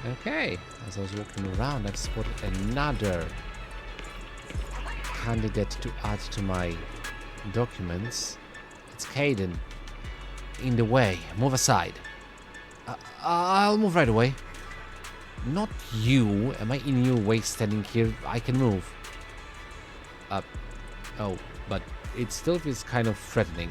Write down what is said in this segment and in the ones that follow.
Okay, as I was walking around, I've spotted another candidate to add to my documents. It's Caden. In the way. Move aside. I'll move right away. Not you. Am I in your way standing here? I can move. Oh, but it still feels kind of threatening.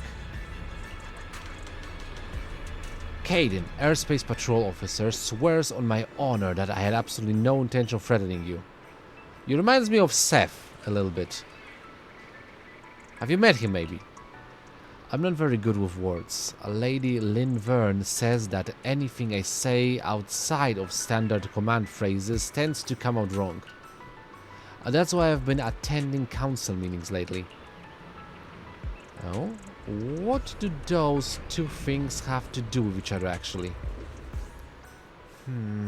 Caden, airspace patrol officer, swears on my honor that I had absolutely no intention of threatening you. He reminds me of Seth a little bit. Have you met him, maybe? I'm not very good with words. A lady, Lynn Verne, says that anything I say outside of standard command phrases tends to come out wrong. That's why I've been attending council meetings lately. Oh? What do those two things have to do with each other, actually?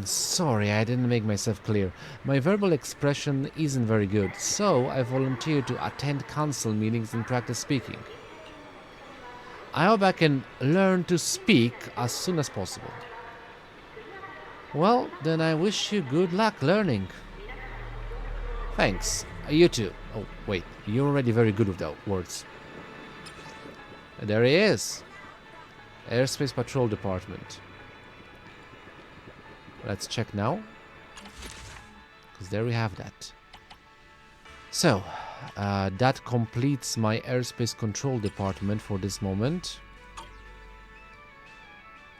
Sorry, I didn't make myself clear. My verbal expression isn't very good, so I volunteered to attend council meetings and practice speaking. I hope I can learn to speak as soon as possible. Well, then I wish you good luck learning. Thanks. You too. Oh, wait. You're already very good with the words. There he is. Airspace Patrol Department. Let's check now. Because there we have that. So, that completes my airspace control department for this moment.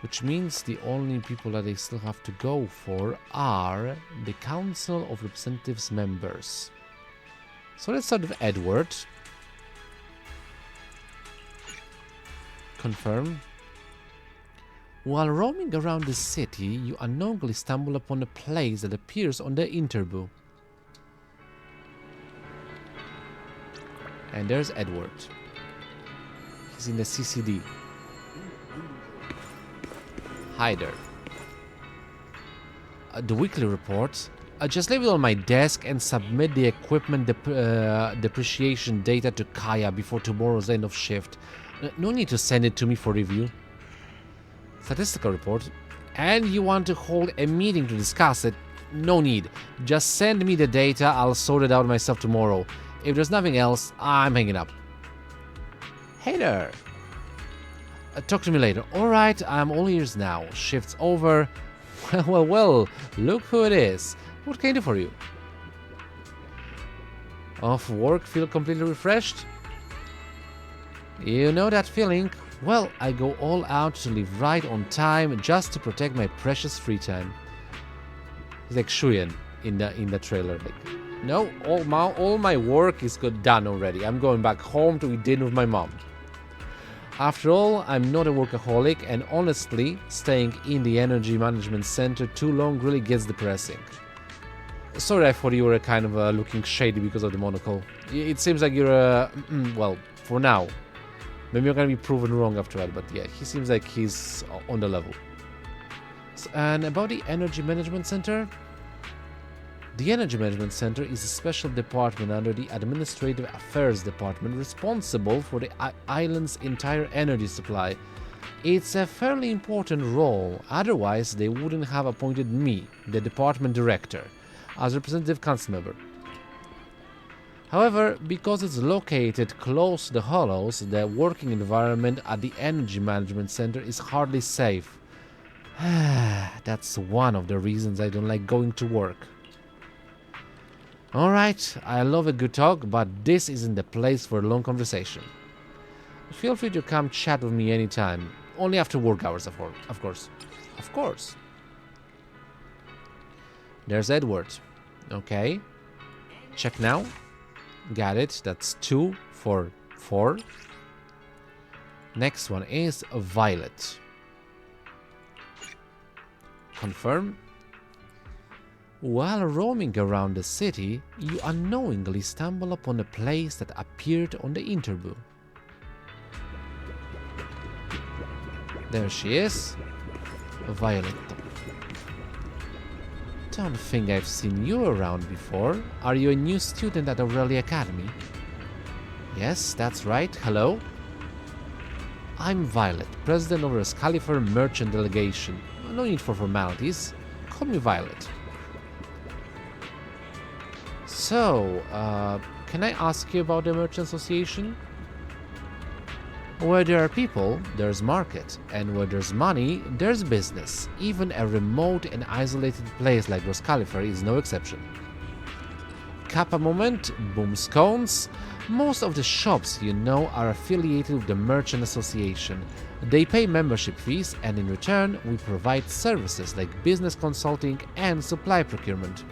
Which means the only people that I still have to go for are the Council of Representatives members. So let's start with Edward. Confirm. While roaming around the city, you unknowingly stumble upon a place that appears on the Interbu. And there's Edward. He's in the CCD. Hi there. The weekly report. Just leave it on my desk and submit the equipment depreciation data to Kaya before tomorrow's end of shift. No need to send it to me for review. Statistical report. And you want to hold a meeting to discuss it? No need. Just send me the data, I'll sort it out myself tomorrow. If there's nothing else, I'm hanging up. Hey there. Talk to me later. Alright, I'm all ears now. Shift's over. Well, look who it is. What can I do for you? Off work, feel completely refreshed? You know that feeling? Well, I go all out to leave right on time just to protect my precious free time. He's like Shuyan in the trailer. Like, no, all my work is done already. I'm going back home to eat dinner with my mom. After all, I'm not a workaholic, and honestly, staying in the energy management center too long really gets depressing. Sorry, I thought you were kind of looking shady because of the monocle. It seems like you're well, for now. Maybe you're gonna be proven wrong after that, but yeah, he seems like he's on the level. And about the Energy Management Center? The Energy Management Center is a special department under the Administrative Affairs Department responsible for the island's entire energy supply. It's a fairly important role, otherwise they wouldn't have appointed me, the department director, as representative council member. However, because it's located close to the Hollows, the working environment at the Energy Management Center is hardly safe. That's one of the reasons I don't like going to work. Alright, I love a good talk, but this isn't the place for a long conversation. Feel free to come chat with me anytime. Only after work hours, of course. Of course. There's Edward. Okay. Check now. Got it. That's 2 for 4. Next one is Violet. Confirm. While roaming around the city, you unknowingly stumble upon a place that appeared on the Interbu. There she is. Violet. Don't think I've seen you around before. Are you a new student at Aurelia Academy? Yes, that's right. Hello. I'm Violet, president of the Scalifer Merchant Delegation. No need for formalities. Call me Violet. So, can I ask you about the Merchant Association? Where there are people, there's market, and where there's money, there's business. Even a remote and isolated place like Roscalifer is no exception. Kappa Moment, Boom Scones. Most of the shops you know are affiliated with the Merchant Association. They pay membership fees, and in return we provide services like business consulting and supply procurement.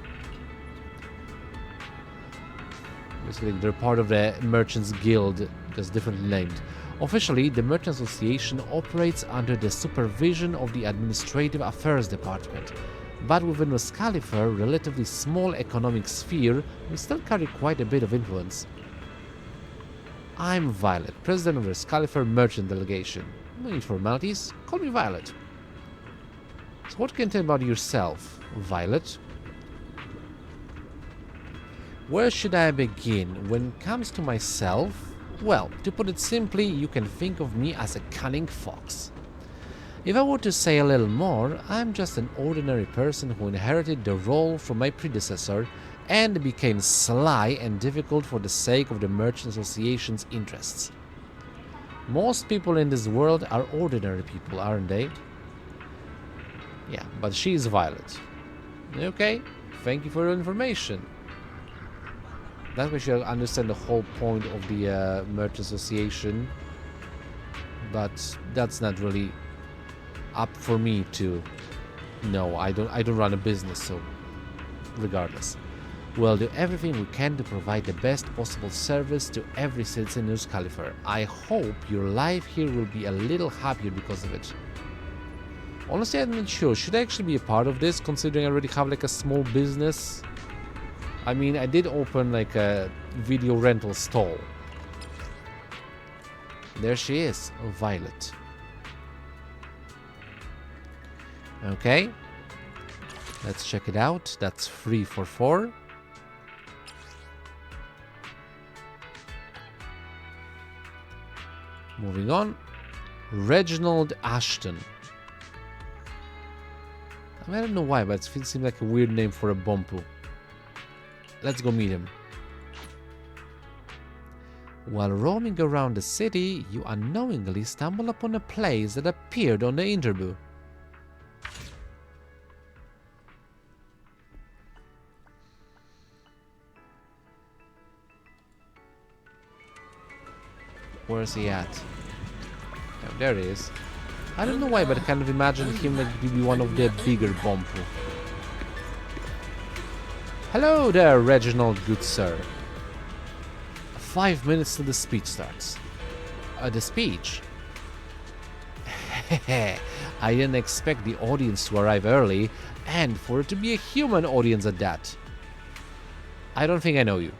Basically, they're part of the Merchants Guild, just differently named. Officially, the Merchant Association operates under the supervision of the Administrative Affairs Department, but within Roscalifer's relatively small economic sphere, we still carry quite a bit of influence. I'm Violet, President of the Roscalifer Merchant Delegation. No need formalities, call me Violet. So what can you tell me about yourself, Violet? Where should I begin? When it comes to myself, well, to put it simply, you can think of me as a cunning fox. If I were to say a little more, I'm just an ordinary person who inherited the role from my predecessor and became sly and difficult for the sake of the Merchant Association's interests. Most people in this world are ordinary people, aren't they? Yeah, but she's Violet. Okay, thank you for your information. That way she'll understand the whole point of the Merchant Association, but that's not really up for me to know. I don't run a business, so regardless. We'll do everything we can to provide the best possible service to every citizen in Roscalifer. I hope your life here will be a little happier because of it. Honestly, I'm not sure. Should I actually be a part of this, considering I already have like a small business? I mean, I did open like a video rental stall. There she is, Violet. Okay. Let's check it out. That's 3 for 4. Moving on. Reginald Ashton. I mean, I don't know why, but it seems like a weird name for a Bompu. Let's go meet him. While roaming around the city, you unknowingly stumble upon a place that appeared on the interview. Where's he at? Oh, there he is. I don't know why, but I kind of imagine him like to be one of the bigger Bompu. Hello there, Reginald, good sir. 5 minutes till the speech starts. The speech? I didn't expect the audience to arrive early, and for it to be a human audience at that. I don't think I know you.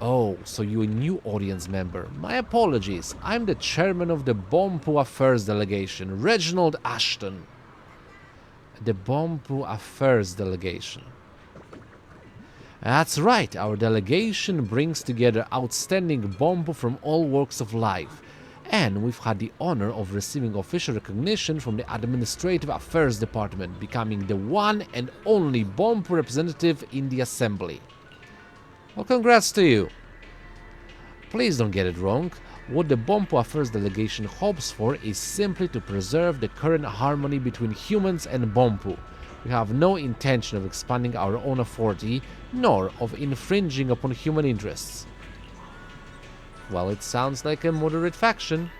Oh, so you're a new audience member. My apologies. I'm the chairman of the Bompu Affairs Delegation, Reginald Ashton. The Bompu Affairs Delegation. That's right, our delegation brings together outstanding Bompu from all walks of life, and we've had the honor of receiving official recognition from the Administrative Affairs Department, becoming the one and only Bompu representative in the Assembly. Well, congrats to you. Please don't get it wrong. What the Bompu Affairs Delegation hopes for is simply to preserve the current harmony between humans and Bompu. We have no intention of expanding our own authority, nor of infringing upon human interests. Well, it sounds like a moderate faction.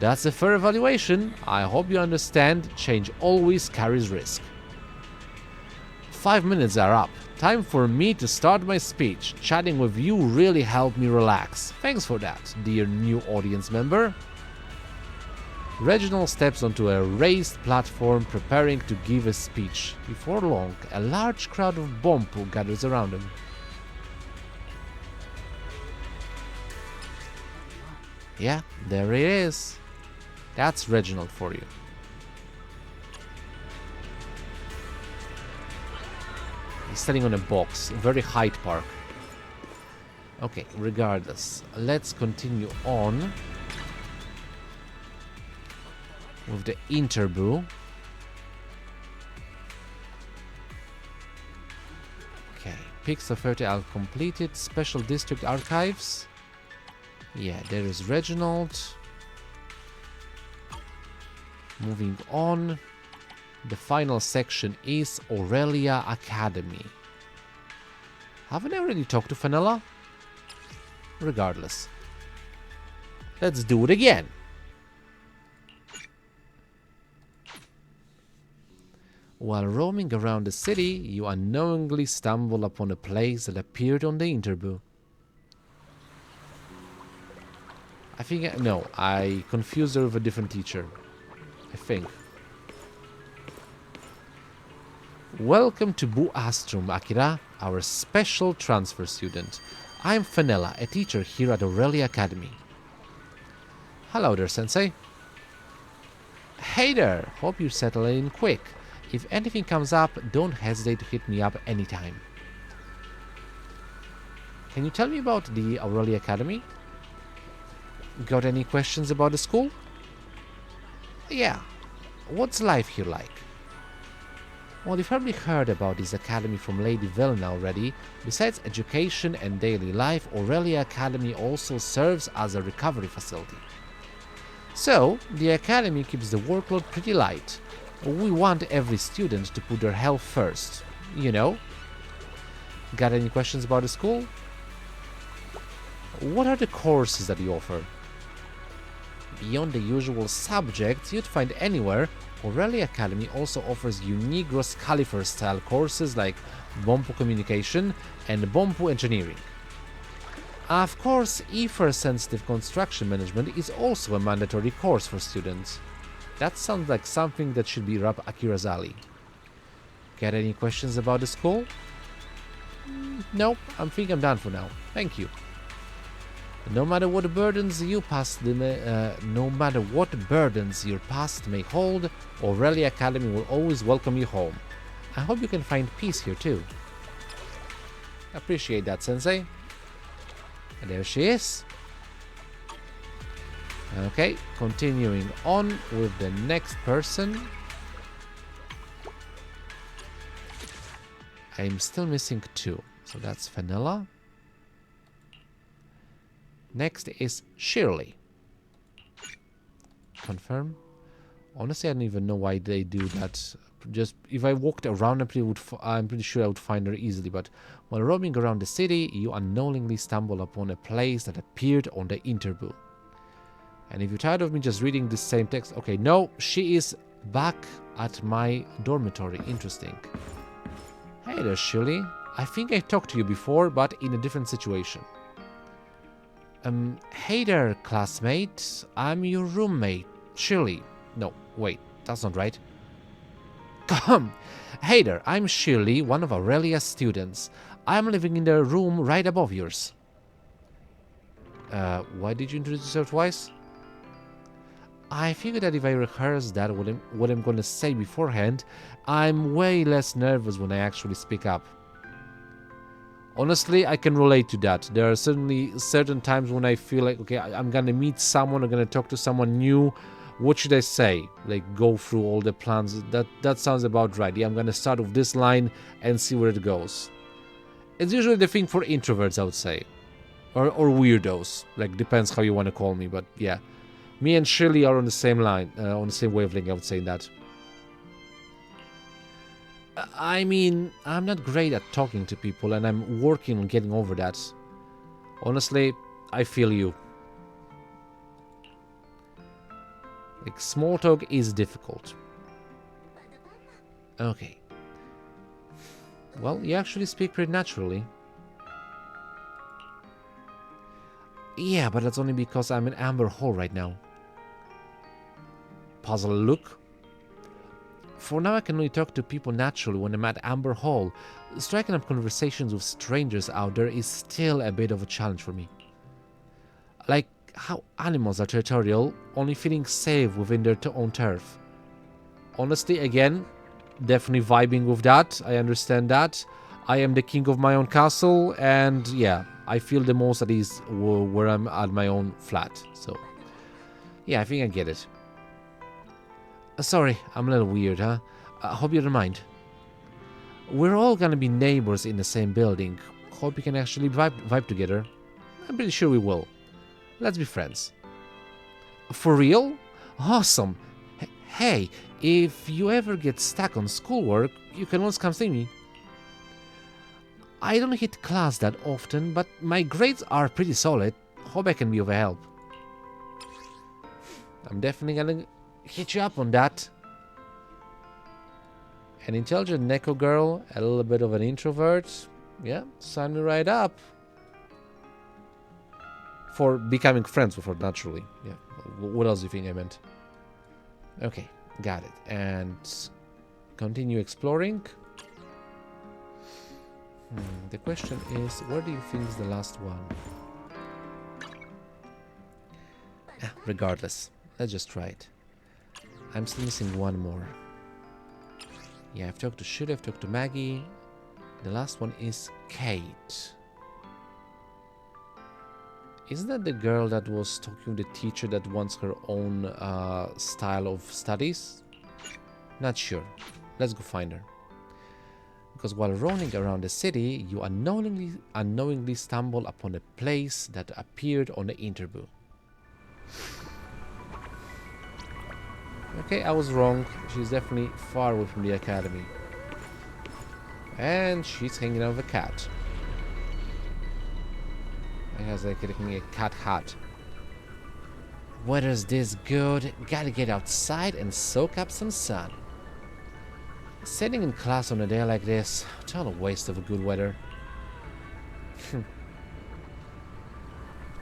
That's a fair evaluation. I hope you understand, change always carries risk. 5 minutes are up. Time for me to start my speech. Chatting with you really helped me relax. Thanks for that, dear new audience member. Reginald steps onto a raised platform preparing to give a speech. Before long, a large crowd of Bompu gathers around him. Yeah, there it is. That's Reginald for you. He's standing on a box, a very Hyde Park. Okay, regardless, let's continue on with the interview. Okay, Pixel 30 I'll completed. Special District Archives. Yeah, there is Reginald. Moving on. The final section is Aurelia Academy. Haven't I already talked to Fenella? Regardless. Let's do it again. While roaming around the city, you unknowingly stumble upon a place that appeared on the interview. I confused her with a different teacher. I think. Welcome to Bu Astrum, Akira, our special transfer student. I'm Fenella, a teacher here at Aurelia Academy. Hello there, Sensei. Hey there, hope you settle in quick. If anything comes up, don't hesitate to hit me up anytime. Can you tell me about the Aurelia Academy? Got any questions about the school? Yeah. What's life here like? Well, you've probably heard about this academy from Lady Velna already. Besides education and daily life, Aurelia Academy also serves as a recovery facility. So, the academy keeps the workload pretty light. We want every student to put their health first, you know? Got any questions about the school? What are the courses that you offer? Beyond the usual subjects you'd find anywhere, Aurelia Academy also offers unique Gross Califer style courses like Bompu Communication and Bompu Engineering. Of course, Ether Sensitive Construction Management is also a mandatory course for students. That sounds like something that should be up Akira's alley. Got any questions about the school? Nope, I think I'm done for now. Thank you. No matter what burdens your past may hold, Aurelia Academy will always welcome you home. I hope you can find peace here too. Appreciate that, Sensei. And there she is. Okay, continuing on with the next person. I'm still missing two, so that's Fenella. Next is Shirley. Confirm. Honestly, I don't even know why they do that. Just if I walked around, I'm pretty sure I would find her easily. But while roaming around the city, you unknowingly stumble upon a place that appeared on the interview. And if you're tired of me just reading the same text, okay, no, she is back at my dormitory. Interesting. Hey there, Shirley. I think I talked to you before, but in a different situation. Hey there, classmate. I'm your roommate, Shirley. No, wait, that's not right. Come. Hey there, I'm Shirley, one of Aurelia's students. I'm living in the room right above yours. Why did you introduce yourself twice? I figured that if I rehearse that what I'm going to say beforehand, I'm way less nervous when I actually speak up. Honestly, I can relate to that. There are certainly certain times when I feel like, okay, I'm going to meet someone, I'm going to talk to someone new. What should I say? Like, go through all the plans. That sounds about right. Yeah, I'm going to start with this line and see where it goes. It's usually the thing for introverts, I would say. Or weirdos. Like, depends how you want to call me, but yeah. Me and Shirley are on the same line, on the same wavelength, I would say that. I mean, I'm not great at talking to people, and I'm working on getting over that. Honestly, I feel you. Like, small talk is difficult. Okay. Well, you actually speak pretty naturally. Yeah, but that's only because I'm in Amber Hall right now. Puzzled look. For now, I can only talk to people naturally when I'm at Amber Hall. Striking up conversations with strangers out there is still a bit of a challenge for me. Like how animals are territorial, only feeling safe within their own turf. Honestly, again, definitely vibing with that. I understand that. I am the king of my own castle, and yeah, I feel the most at ease where I'm at my own flat. So, yeah, I think I get it. Sorry, I'm a little weird, huh? I hope you don't mind. We're all gonna be neighbors in the same building. Hope we can actually vibe together. I'm pretty sure we will. Let's be friends. For real? Awesome. Hey, if you ever get stuck on schoolwork, you can always come see me. I don't hit class that often, but my grades are pretty solid. Hope I can be of help. I'm definitely gonna hit you up on that. An intelligent Neko girl, a little bit of an introvert. Yeah, sign me right up. For becoming friends with her, naturally. Yeah, what else do you think I meant? Okay, got it. And continue exploring. The question is, where do you think is the last one? Regardless, let's just try it. I'm still missing one more. Yeah, I've talked to Shirley, I've talked to Maggie. The last one is Kate. Isn't that the girl that was talking to the teacher that wants her own style of studies? Not sure. Let's go find her. Because while roaming around the city, you unknowingly stumble upon a place that appeared on the interview. Okay, I was wrong. She's definitely far away from the academy. And she's hanging out with a cat. It has like a cat hat. Weather's this good. Gotta get outside and soak up some sun. Sitting in class on a day like this, total waste of good weather.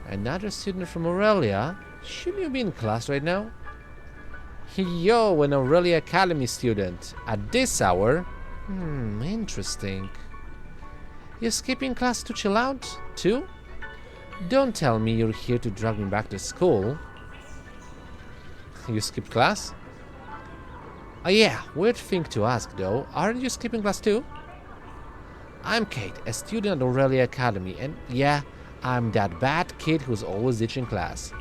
Another student from Aurelia? Shouldn't you be in class right now? Yo, an Aurelia Academy student. At this hour? Interesting. You're skipping class to chill out, too? Don't tell me you're here to drag me back to school. You skipped class? Oh yeah, weird thing to ask though. Aren't you skipping class too? I'm Kate, a student at Aurelia Academy, and yeah, I'm that bad kid who's always ditching class.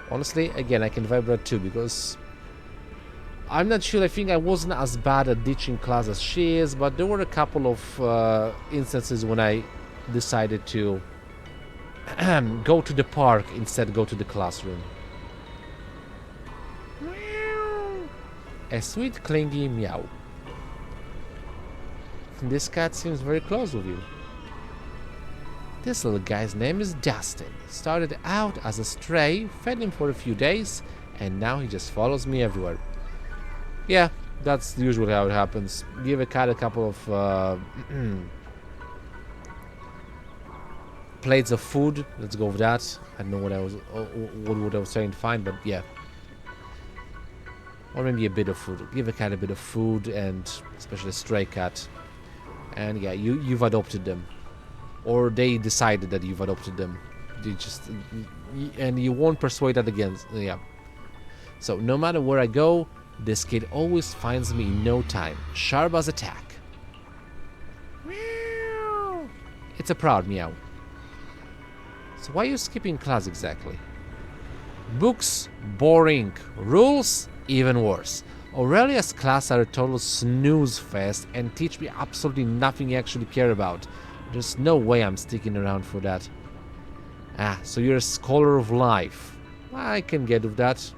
Honestly, again, I can vibrate too, because I'm not sure, I think I wasn't as bad at ditching class as she is, but there were a couple of instances when I decided to go to the park instead go to the classroom. A sweet clingy meow. This cat seems very close with you. This little guy's name is Dustin. Started out as a stray, fed him for a few days, and now he just follows me everywhere. Yeah, that's usually how it happens. Give a cat a couple of plates of food. Let's go with that. I don't know what I was trying to find, but yeah. Or maybe a bit of food. Give a cat a bit of food, and especially a stray cat. And yeah, you've adopted them. Or they decided that you've adopted them. And you won't persuade that against. Yeah. So no matter where I go, this kid always finds me in no time. Sharp as a tack. Meow. It's a proud meow. So why are you skipping class exactly? Books, boring. Rules, even worse. Aurelia's class are a total snooze fest and teach me absolutely nothing you actually care about. There's no way I'm sticking around for that. So you're a scholar of life. I can get with that.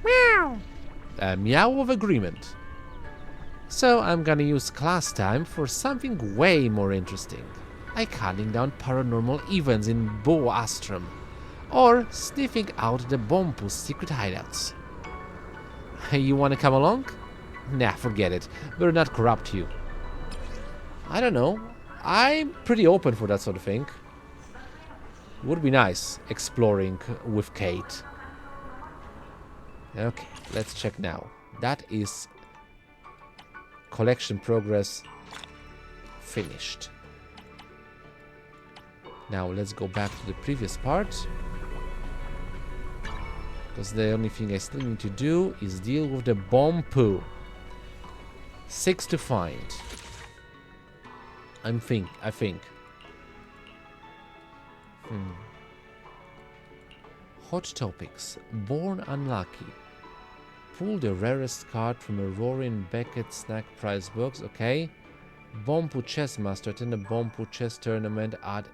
Meow. A meow of agreement. So I'm gonna use class time for something way more interesting. Like hunting down paranormal events in Bo Astrum. Or sniffing out the Bompu's secret hideouts. You wanna come along? Nah, forget it. Better not corrupt you. I don't know. I'm pretty open for that sort of thing. Would be nice exploring with Kate. Okay, let's check now. That is collection progress finished. Now let's go back to the previous part. Because the only thing I still need to do is deal with the Bompu. 6 to find. I think. Hot topics. Born unlucky. Pull the rarest card from a Roaring Beckett snack prize box. Okay. Bompu Chess Master. Attend a Bompu Chess Tournament at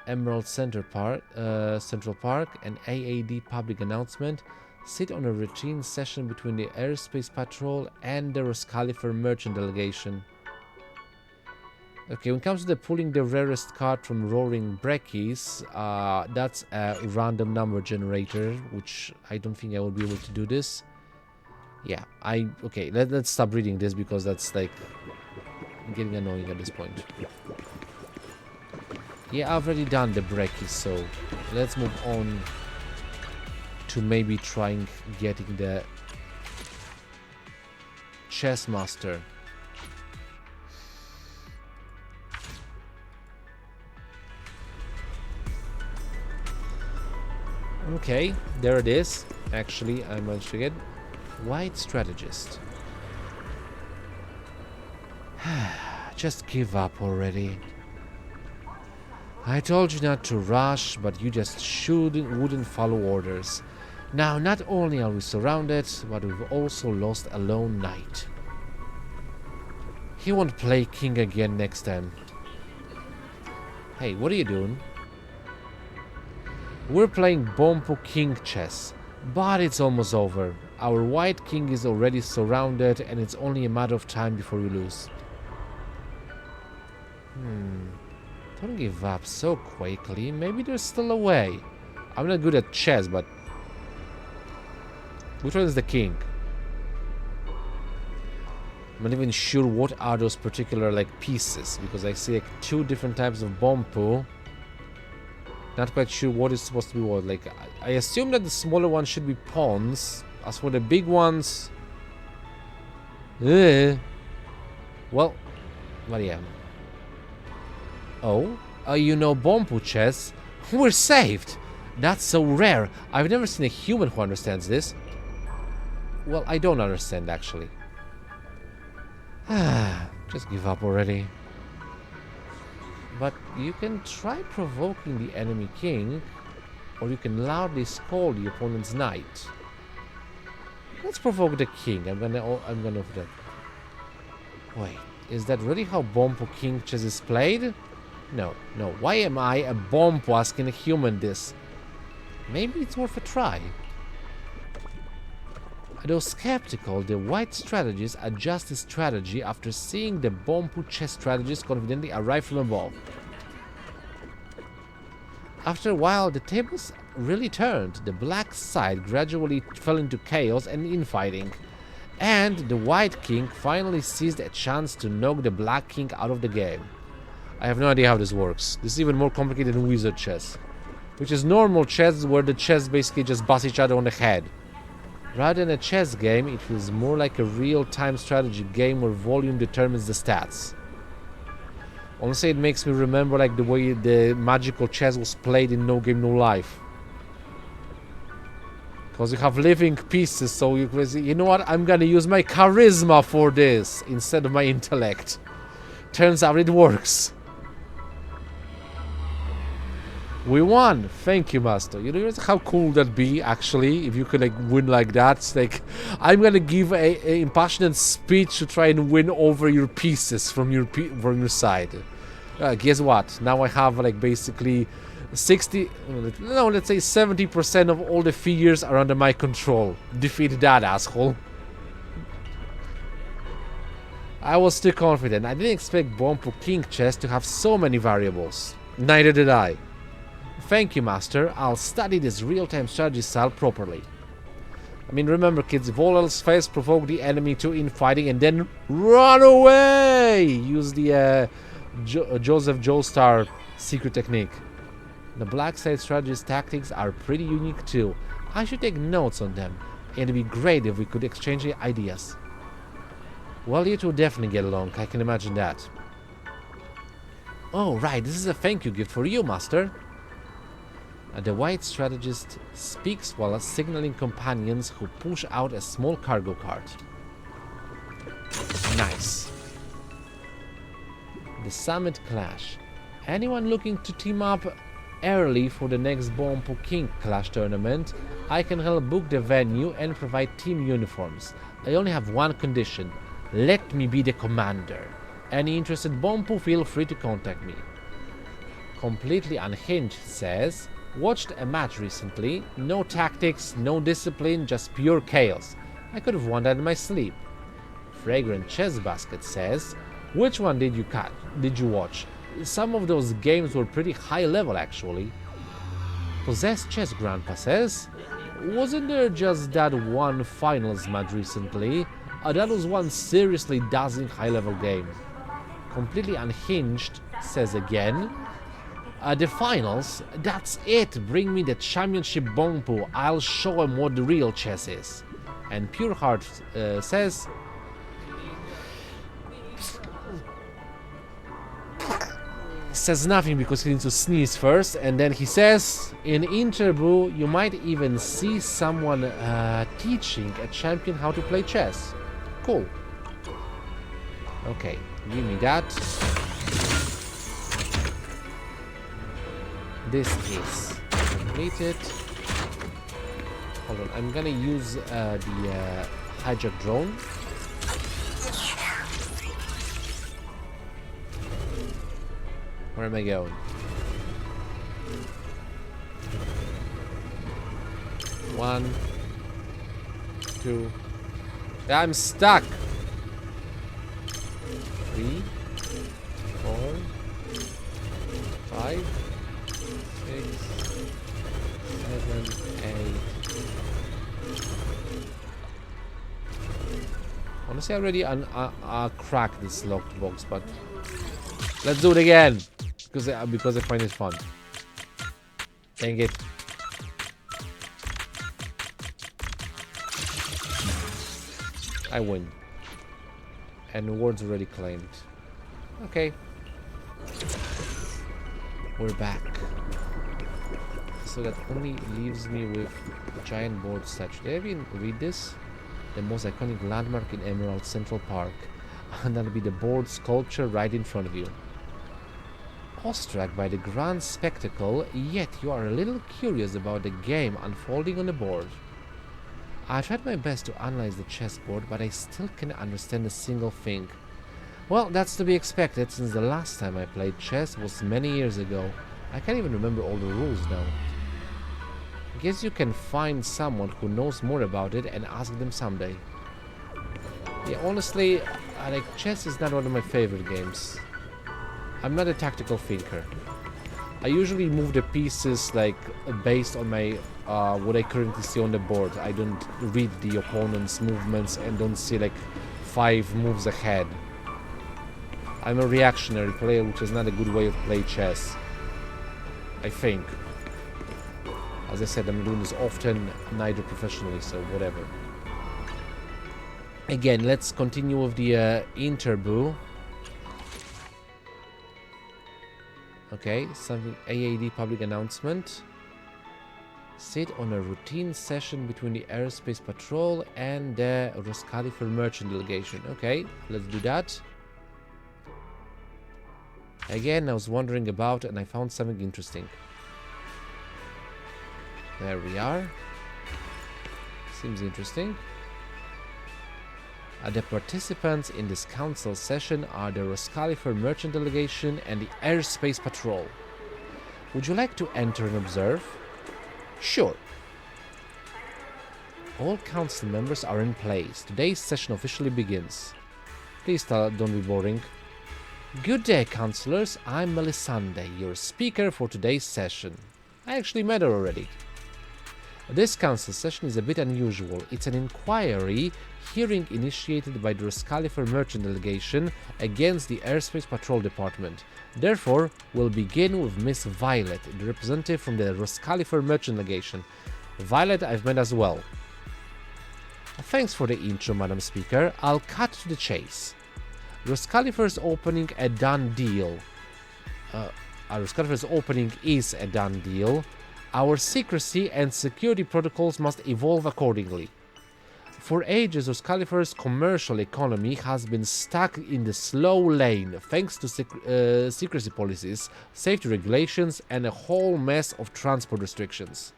Emerald Central Park. An AAD public announcement. Sit on a routine session between the Airspace Patrol and the Roscalifer Merchant Delegation. Okay, when it comes to the pulling the rarest card from Roaring Breckies, that's a random number generator, which I don't think I will be able to do this. Yeah, okay, let's stop reading this because that's like getting annoying at this point. Yeah, I've already done the Breckies, so let's move on to maybe trying getting the Chess Master. Okay, there it is. Actually, I managed to get White Strategist. Just give up already. I told you not to rush, but you just wouldn't follow orders. Now, not only are we surrounded, but we've also lost a lone knight. He won't play king again next time. Hey, what are you doing? We're playing Bompu King chess, but it's almost over. Our white king is already surrounded, and it's only a matter of time before we lose. Don't give up so quickly. Maybe there's still a way. I'm not good at chess, but which one is the king? I'm not even sure what are those particular like pieces, because I see like 2 different types of Bompu. Not quite sure what is supposed to be what. Like, I assume that the smaller ones should be pawns. As for the big ones, well, yeah. Oh, you know Bompu chess? We're saved! That's so rare. I've never seen a human who understands this. Well, I don't understand, actually. Just give up already. But you can try provoking the enemy king, or you can loudly scold the opponent's knight. Let's provoke the king. I'm gonna for that. Wait, is that really how Bompu King chess is played? No. Why am I, a Bompu, asking a human this? Maybe it's worth a try. Though skeptical, the white strategist adjusts his strategy after seeing the Bompu chess strategist confidently arrive from above. After a while, the tables really turned. The black side gradually fell into chaos and infighting, and the white king finally seized a chance to knock the black king out of the game. I have no idea how this works. This is even more complicated than wizard chess, which is normal chess where the chess basically just bust each other on the head. Rather than a chess game, it feels more like a real-time strategy game where volume determines the stats. Honestly, it makes me remember like the way the magical chess was played in No Game No Life. Because you have living pieces, so you know what? I'm gonna use my charisma for this instead of my intellect. Turns out it works. We won! Thank you, Master. You know how cool that'd be, actually, if you could like win like that? It's like, I'm gonna give a impassioned speech to try and win over your pieces from your side. Guess what? Now I have like basically 60... No, let's say 70% of all the figures are under my control. Defeat that, asshole. I was too confident. I didn't expect Bompu King chess to have so many variables. Neither did I. Thank you, Master. I'll study this real-time strategy style properly. I mean, remember, kids, if all else fails, provoke the enemy to infighting and then run away! Use the Joseph Joestar secret technique. The black side strategist tactics are pretty unique too. I should take notes on them. It'd be great if we could exchange ideas. Well, you two definitely get along. I can imagine that. Oh, right. This is a thank you gift for you, Master. The white strategist speaks while signaling companions who push out a small cargo cart. Nice. The Summit Clash. Anyone looking to team up early for the next Bompu King Clash tournament? I can help book the venue and provide team uniforms. I only have one condition. Let me be the commander. Any interested Bompu, feel free to contact me. Completely Unhinged says, watched a match recently. No tactics, no discipline, just pure chaos. I could have won that in my sleep. Fragrant Chess Basket says, which one did you watch? Some of those games were pretty high level actually. Possessed Chess Grandpa says, wasn't there just that one finals match recently? That was one seriously dazzling high level game. Completely Unhinged says again, the finals, that's it, bring me the championship Bompu, I'll show him what the real chess is. And Pure Heart says, nothing because he needs to sneeze first, and then he says, in Interbrew you might even see someone teaching a champion how to play chess. Cool. Okay, give me that. This is completed. Hold on, I'm gonna use the hijack drone. Where am I going? One, two. I'm stuck. 3, 4, 5, 6, 7, 8. Honestly, I already cracked this locked box, but let's do it again because I find it fun. Dang it! I win, and awards already claimed. Okay, we're back. So that only leaves me with a giant board statue. Did I even read this? The most iconic landmark in Emerald Central Park. And that'll be the board sculpture right in front of you. Awestruck by the grand spectacle, yet you are a little curious about the game unfolding on the board. I tried my best to analyze the chessboard, but I still can't understand a single thing. Well, that's to be expected, since the last time I played chess was many years ago. I can't even remember all the rules now. Guess you can find someone who knows more about it and ask them someday. Yeah, honestly, like, chess is not one of my favorite games. I'm not a tactical thinker. I usually move the pieces like based on my what I currently see on the board. I don't read the opponent's movements and don't see like 5 moves ahead. I'm a reactionary player, which is not a good way of playing chess, I think. As I said, I'm doing this often, neither professionally, so whatever. Again, let's continue with the Interbrew. Okay, something AAD public announcement. Sit on a routine session between the Airspace Patrol and the Roscalifer Merchant Delegation. Okay, let's do that. Again, I was wandering about and I found something interesting. There we are. Seems interesting. The participants in this council session are the Roscalifer Merchant Delegation and the Airspace Patrol. Would you like to enter and observe? Sure. All council members are in place. Today's session officially begins. Please don't be boring. Good day, councillors. I'm Melisande, your speaker for today's session. I actually met her already. This council session is a bit unusual. It's an inquiry hearing initiated by the Roscalifer Merchant Delegation against the Airspace Patrol Department. Therefore, we'll begin with Miss Violet, the representative from the Roscalifer Merchant Delegation. Violet I've met as well. Thanks for the intro, Madam Speaker. I'll cut to the chase. Roscalifer's opening a done deal. Roscalifer's opening is a done deal. Our secrecy and security protocols must evolve accordingly. For ages, Roscalifer's commercial economy has been stuck in the slow lane thanks to secrecy policies, safety regulations, and a whole mess of transport restrictions.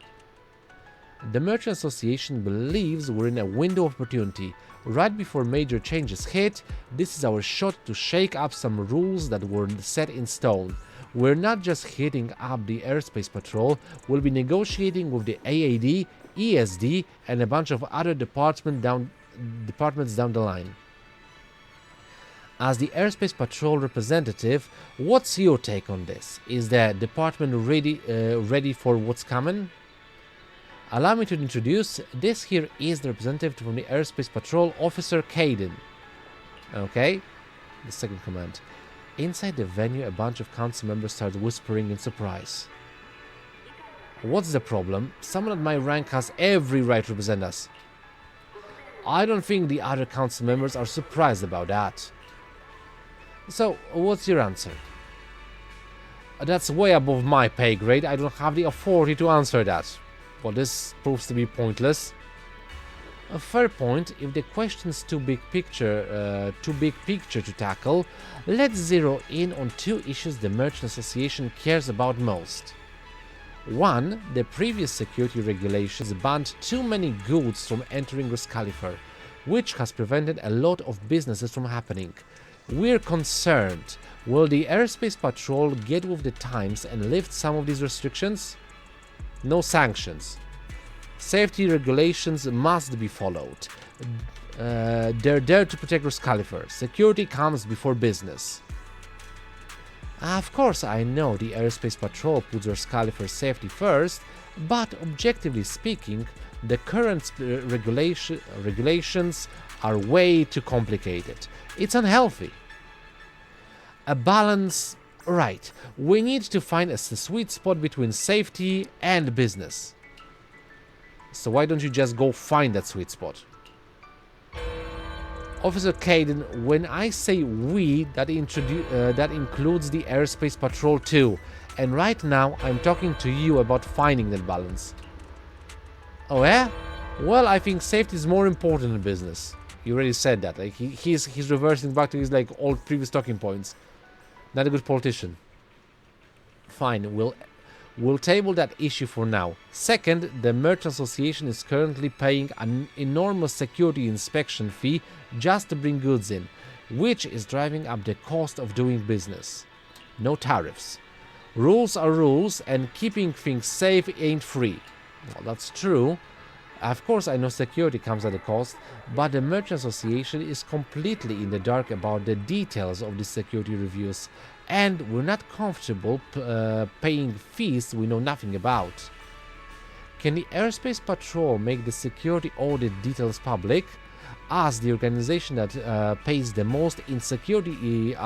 The Merchant Association believes we're in a window of opportunity. Right before major changes hit, this is our shot to shake up some rules that were set in stone. We're not just hitting up the Airspace Patrol, we'll be negotiating with the AAD, ESD, and a bunch of other departments down the line. As the Airspace Patrol representative, what's your take on this? Is the department ready for what's coming? Allow me to introduce, this here is the representative from the Airspace Patrol, Officer Caden. Okay, the second command. Inside the venue, a bunch of council members start whispering in surprise. What's the problem? Someone at my rank has every right to represent us. I don't think the other council members are surprised about that. So, what's your answer? That's way above my pay grade. I don't have the authority to answer that. Well, this proves to be pointless. A fair point. If the question's too big picture to tackle, let's zero in on two issues the Merchant Association cares about most. One, the previous security regulations banned too many goods from entering Rescalifer, which has prevented a lot of businesses from happening. We're concerned. Will the Airspace Patrol get with the times and lift some of these restrictions? No sanctions. Safety regulations must be followed. They're there to protect Rescalifer. Security comes before business. Of course, I know the Airspace Patrol puts Rescalifer's safety first, but objectively speaking, the current regulations are way too complicated. It's unhealthy. A balance, right. We need to find the sweet spot between safety and business. So why don't you just go find that sweet spot? Officer Caden, when I say we, that includes the Airspace Patrol too. And right now, I'm talking to you about finding that balance. Oh yeah? Well, I think safety is more important in business. You already said that. Like he's reversing back to his like old previous talking points. Not a good politician. Fine, we'll table that issue for now. Second, the Merchant Association is currently paying an enormous security inspection fee just to bring goods in, which is driving up the cost of doing business. No tariffs. Rules are rules, and keeping things safe ain't free. Well, that's true. Of course, I know security comes at a cost, but the Merchant Association is completely in the dark about the details of the security reviews, and we're not comfortable paying fees we know nothing about. Can the Airspace Patrol make the security audit details public? As the organization that pays the most in security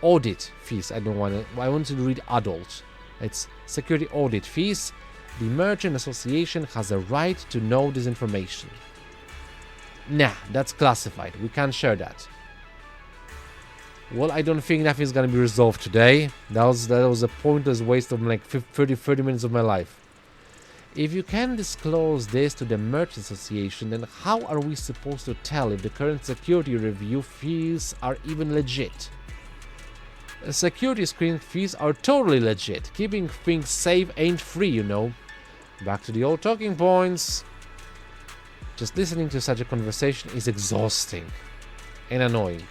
audit fees. I want to read adult. It's security audit fees. The Merchant Association has a right to know this information. Nah, that's classified. We can't share that. Well, I don't think nothing's gonna be resolved today. That was a pointless waste of like 30 minutes of my life. If you can disclose this to the Merchant Association, then how are we supposed to tell if the current security review fees are even legit? Security screen fees are totally legit. Keeping things safe ain't free, you know. Back to the old talking points. Just listening to such a conversation is exhausting and annoying.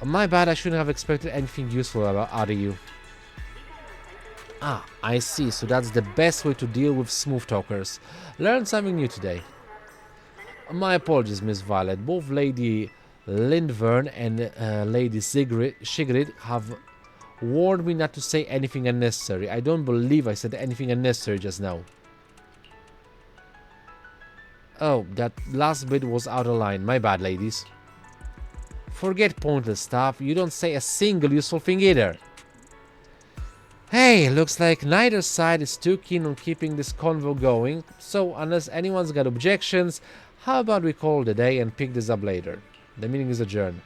My bad, I shouldn't have expected anything useful out of you. Ah, I see, so that's the best way to deal with smooth talkers. Learned something new today. My apologies, Miss Violet. Both Lady Lindvern and Lady Sigrid have warned me not to say anything unnecessary. I don't believe I said anything unnecessary just now. Oh, that last bit was out of line. My bad, ladies. Forget pointless stuff. You don't say a single useful thing either. Hey, looks like neither side is too keen on keeping this convo going, so unless anyone's got objections, how about we call it a day and pick this up later? The meeting is adjourned.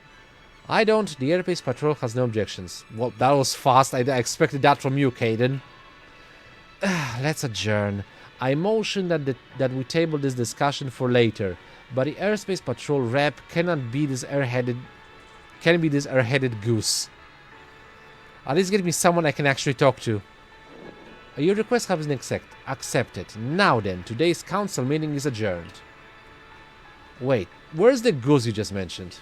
I don't. The Airspace Patrol has no objections. Well, that was fast. I expected that from you, Caden. Let's adjourn. I motion that we table this discussion for later, but the Airspace Patrol rep cannot be this airheaded goose. At least get me someone I can actually talk to. Your request has been accepted. Now then, today's council meeting is adjourned. Wait, where's the goose you just mentioned?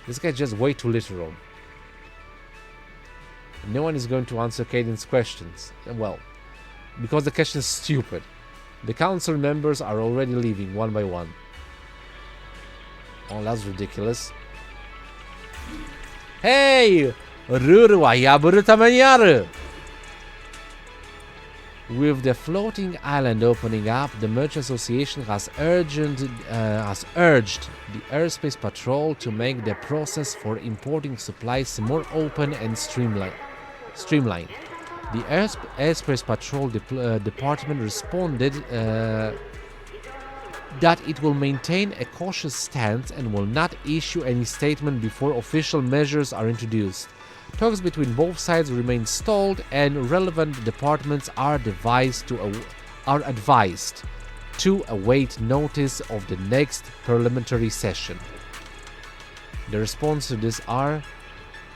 This guy's just way too literal. No one is going to answer Caden's questions. Well, because the question is stupid. The council members are already leaving one by one. Oh, that's ridiculous. Hey! With the floating island opening up, the Merchant Association has urged the Airspace Patrol to make the process for importing supplies more open and streamlined. The Airspace Patrol Department responded that it will maintain a cautious stance and will not issue any statement before official measures are introduced. Talks between both sides remain stalled, and relevant departments are advised to await notice of the next parliamentary session. The response to this are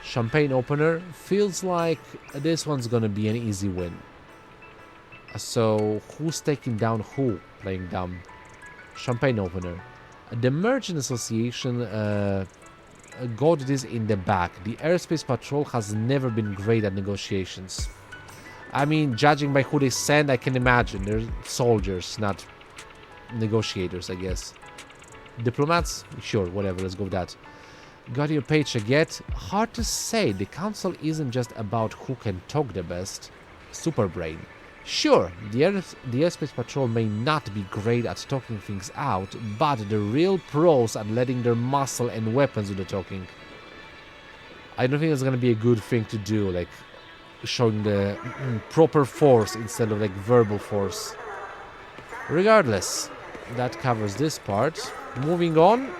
champagne opener. Feels like this one's gonna be an easy win. So who's taking down who? Playing dumb. Champagne opener. The Merchant Association got this in the back. The Airspace Patrol has never been great at negotiations. I mean, judging by who they send, I can imagine. They're soldiers, not negotiators, I guess. Diplomats? Sure, whatever, let's go with that. Got your paycheck yet? Hard to say. The council isn't just about who can talk the best. Superbrain. Sure, the Airspace Patrol may not be great at talking things out, but the real pros at letting their muscle and weapons do the talking. I don't think it's gonna be a good thing to do, like showing the proper force instead of like verbal force. Regardless, that covers this part. Moving on.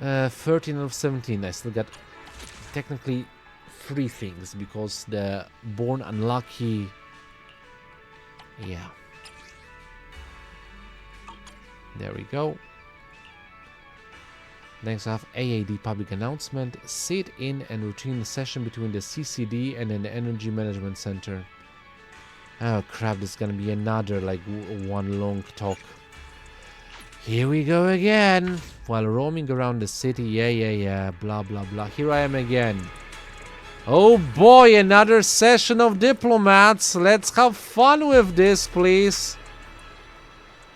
13 out of 17. I still got technically 3 things because the born unlucky. Yeah. There we go. Next I have AAD public announcement. Sit-in and routine session between the CCD and the Energy Management Center. Oh crap, this is gonna be another like one long talk. Here we go again. While roaming around the city, yeah, blah blah blah. Here I am again. Oh boy, another session of diplomats. Let's have fun with this, please.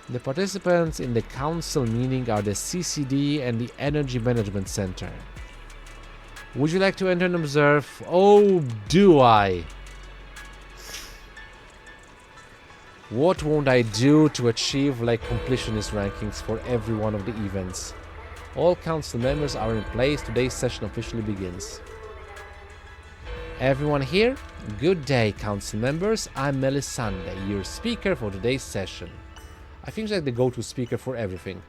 The participants in the council meeting are the CCD and the Energy Management Center. Would you like to enter and observe? Oh, do I? What won't I do to achieve like completionist rankings for every one of the events? All council members are in place. Today's session officially begins. Everyone here? Good day, council members. I'm Melisande, your speaker for today's session. I think she's like the go-to speaker for everything.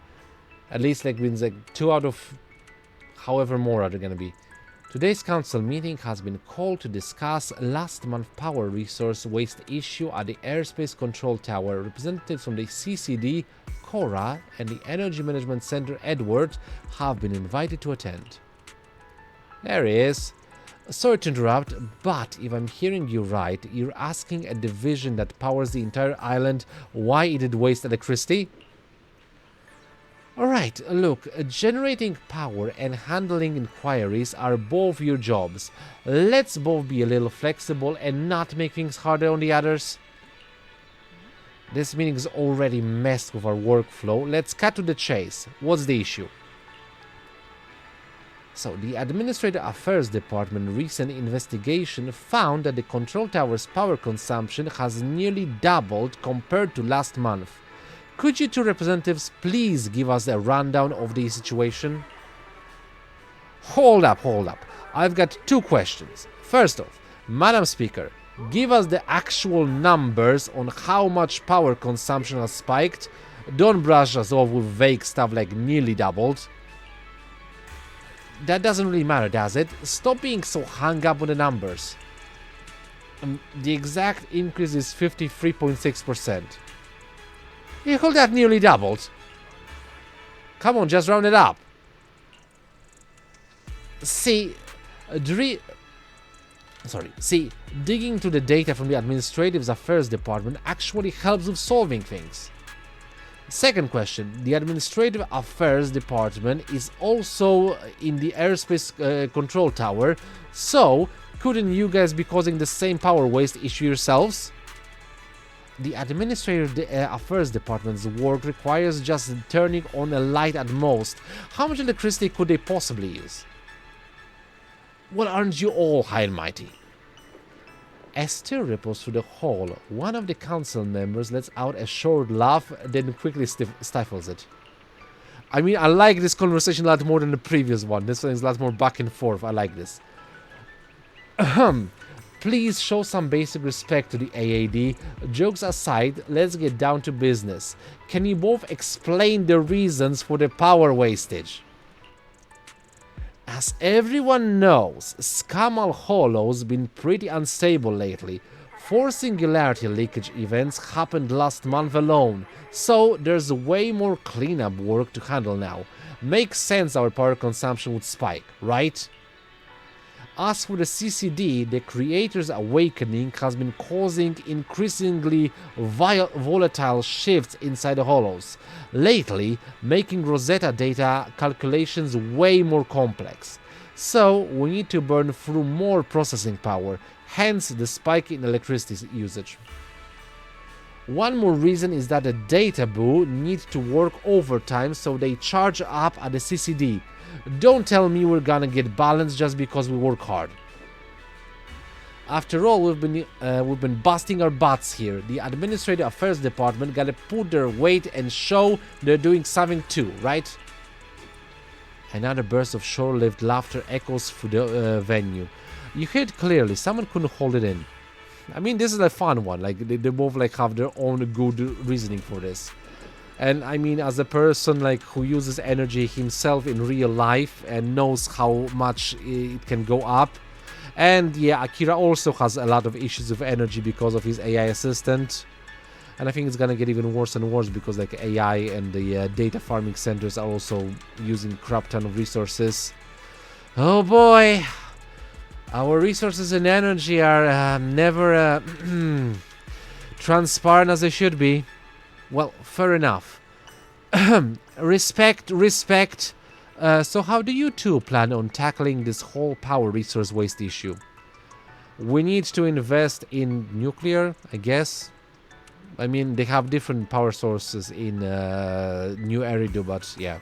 At least like wins like 2 out of however more are there gonna be. Today's council meeting has been called to discuss last month's power resource waste issue at the Airspace Control Tower. Representatives from the CCD, Cora, and the Energy Management Center, Edward, have been invited to attend. There he is. Sorry to interrupt, but if I'm hearing you right, you're asking a division that powers the entire island why it did waste electricity? Alright, look, generating power and handling inquiries are both your jobs. Let's both be a little flexible and not make things harder on the others. This meeting is already messed with our workflow. Let's cut to the chase. What's the issue? So, the Administrative Affairs Department recent investigation found that the control tower's power consumption has nearly doubled compared to last month. Could you two representatives please give us a rundown of the situation? Hold up. I've got 2 questions. First off, Madam Speaker, give us the actual numbers on how much power consumption has spiked. Don't brush us off with vague stuff like nearly doubled. That doesn't really matter, does it? Stop being so hung up on the numbers. The exact increase is 53.6%. You call that nearly doubled? Come on, just round it up. See, digging into the data from the Administrative Affairs Department actually helps with solving things. Second question, the Administrative Affairs Department is also in the airspace control tower, so couldn't you guys be causing the same power waste issue yourselves? The Administrative Affairs Department's work requires just turning on a light at most. How much electricity could they possibly use? Well, aren't you all high and mighty? As stir ripples through the hall, one of the council members lets out a short laugh, then quickly stifles it. I mean, I like this conversation a lot more than the previous one. This one is a lot more back and forth. I like this. Please show some basic respect to the AAD. Jokes aside, let's get down to business. Can you both explain the reasons for the power wastage? As everyone knows, Skamal Hollow's been pretty unstable lately. 4 singularity leakage events happened last month alone, so there's way more cleanup work to handle now. Makes sense our power consumption would spike, right? As for the CCD, the Creator's Awakening has been causing increasingly volatile shifts inside the hollows, lately making Rosetta data calculations way more complex. So we need to burn through more processing power, hence the spike in electricity usage. One more reason is that the data boo need to work overtime, so they charge up at the CCD. Don't tell me we're gonna get balance just because we work hard. After all, we've been busting our butts here. The Administrative Affairs Department gotta put their weight and show they're doing something too, right? Another burst of short-lived laughter echoes through the venue. You hear it clearly. Someone couldn't hold it in. I mean, this is a fun one. Like they both like have their own good reasoning for this. And I mean, as a person like who uses energy himself in real life and knows how much it can go up. And yeah, Akira also has a lot of issues with energy because of his AI assistant. And I think it's gonna get even worse and worse because like AI and the data farming centers are also using crap ton of resources. Oh boy, our resources and energy are never transparent as they should be. Well, fair enough. Respect. So how do you two plan on tackling this whole power resource waste issue? We need to invest in nuclear, I guess. I mean, they have different power sources in New Aridan, but yeah.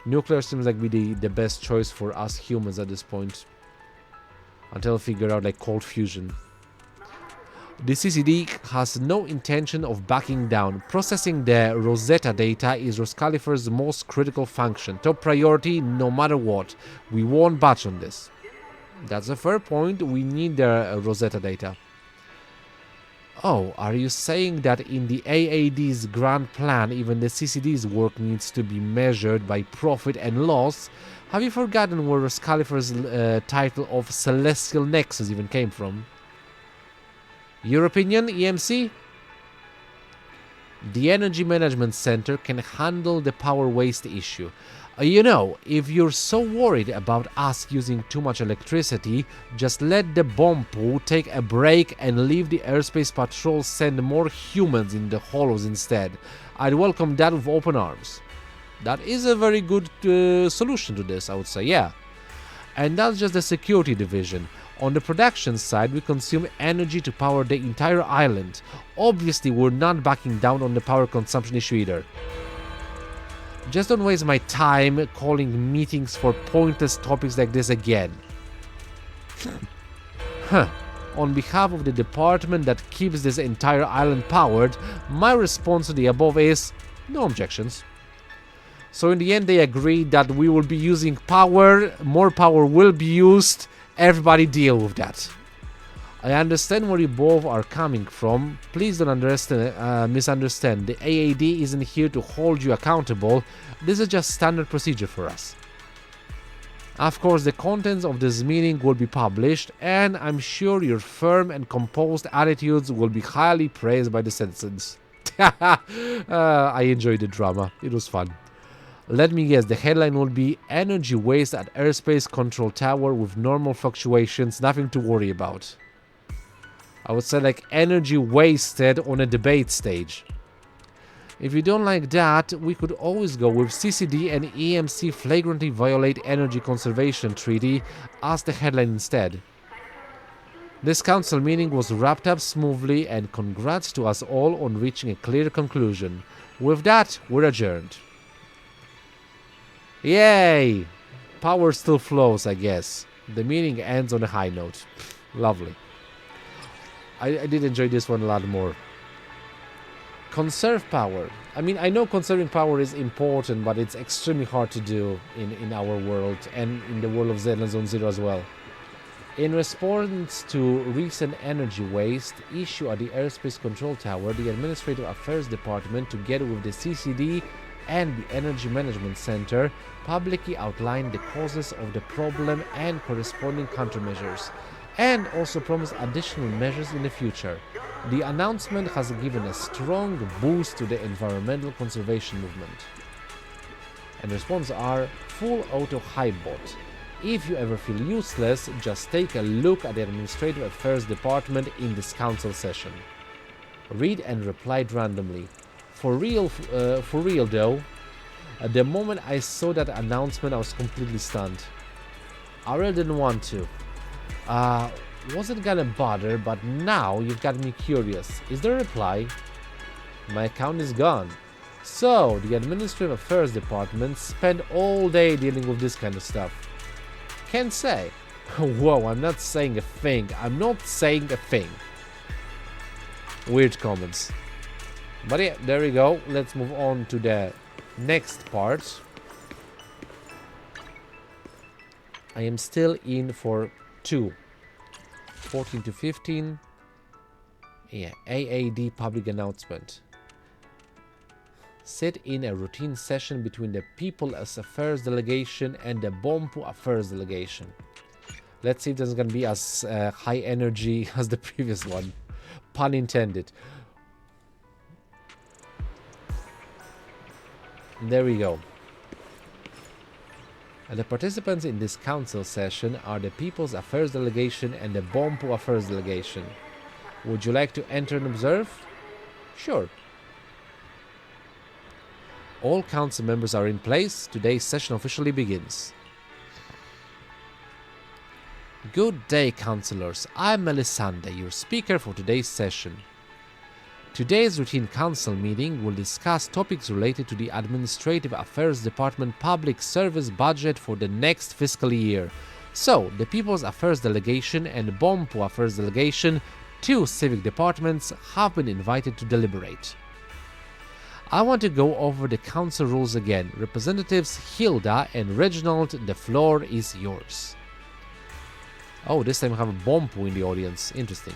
Nuclear seems like be the best choice for us humans at this point. Until we figure out like cold fusion. The CCD has no intention of backing down. Processing the Rosetta data is Roscalifer's most critical function. Top priority no matter what. We won't budge on this. That's a fair point. We need the Rosetta data. Oh, are you saying that in the AAD's grand plan even the CCD's work needs to be measured by profit and loss? Have you forgotten where Roscalifer's title of Celestial Nexus even came from? Your opinion, EMC? The Energy Management Center can handle the power waste issue. You know, if you're so worried about us using too much electricity, just let the bomb pool take a break and leave the airspace patrol send more humans in the hollows instead. I'd welcome that with open arms. That is a very good solution to this, I would say, yeah. And that's just the security division. On the production side, we consume energy to power the entire island. Obviously, we're not backing down on the power consumption issue either. Just don't waste my time calling meetings for pointless topics like this again. On behalf of the department that keeps this entire island powered, my response to the above is no objections. So in the end, they agreed that we will be using power, more power will be used. Everybody deal with that. I understand where you both are coming from. Please don't misunderstand. The AAD isn't here to hold you accountable. This is just standard procedure for us. Of course, the contents of this meeting will be published, and I'm sure your firm and composed attitudes will be highly praised by the citizens. I enjoyed the drama. It was fun. Let me guess, the headline will be energy waste at airspace control tower with normal fluctuations, nothing to worry about. I would say like energy wasted on a debate stage. If you don't like that, we could always go with CCD and EMC flagrantly violate energy conservation treaty as the headline instead. This council meeting was wrapped up smoothly, and congrats to us all on reaching a clear conclusion. With that, we're adjourned. Yay! Power still flows, I guess. The meeting ends on a high note. Lovely. I did enjoy this one a lot more. Conserve power. I mean, I know conserving power is important, but it's extremely hard to do in our world and in the world of ZZZ Zone Zero as well. In response to recent energy waste issue at the Airspace Control Tower, the Administrative Affairs Department, together with the CCD and the Energy Management Center, publicly outlined the causes of the problem and corresponding countermeasures, and also promised additional measures in the future. The announcement has given a strong boost to the environmental conservation movement. And response are full auto hide bot. If you ever feel useless, just take a look at the Administrative Affairs Department in this council session. Read and replied randomly. For real though, at the moment I saw that announcement, I was completely stunned. I really didn't want to. Wasn't gonna bother, but now you've got me curious. Is there a reply? My account is gone. So, the Administrative Affairs Department spent all day dealing with this kind of stuff. Can't say. Whoa, I'm not saying a thing. I'm not saying a thing. Weird comments. But yeah, there we go. Let's move on to the next part. I am still in for 2. 14 to 15. Yeah, AAD public announcement. Sit in a routine session between the People Affairs Delegation and the Bompu Affairs Delegation. Let's see if this is going to be as high energy as the previous one. Pun intended. There we go. And the participants in this council session are the People's Affairs Delegation and the Bompu Affairs Delegation. Would you like to enter and observe? Sure. All council members are in place. Today's session officially begins. Good day, councillors. I'm Melisande, your speaker for today's session. Today's routine council meeting will discuss topics related to the Administrative Affairs Department public service budget for the next fiscal year. So, the People's Affairs Delegation and Bompu Affairs Delegation, 2 civic departments, have been invited to deliberate. I want to go over the council rules again. Representatives Hilda and Reginald, the floor is yours. Oh, this time I have a Bompu in the audience. Interesting.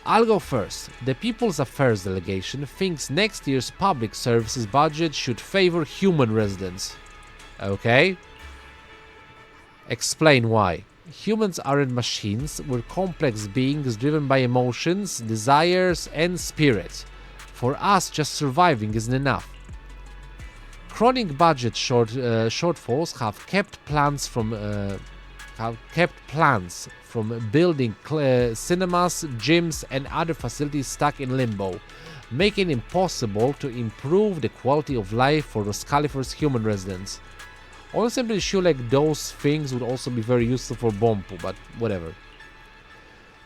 I'll go first. The People's Affairs Delegation thinks next year's public services budget should favor human residents. Okay. Explain why. Humans aren't machines, we're complex beings driven by emotions, desires, and spirit. For us, just surviving isn't enough. Chronic budget shortfalls have kept plans from building cinemas, gyms, and other facilities stuck in limbo, making it impossible to improve the quality of life for Roscalifer's human residents. Honestly, I'm pretty sure like those things would also be very useful for Bompu, but whatever.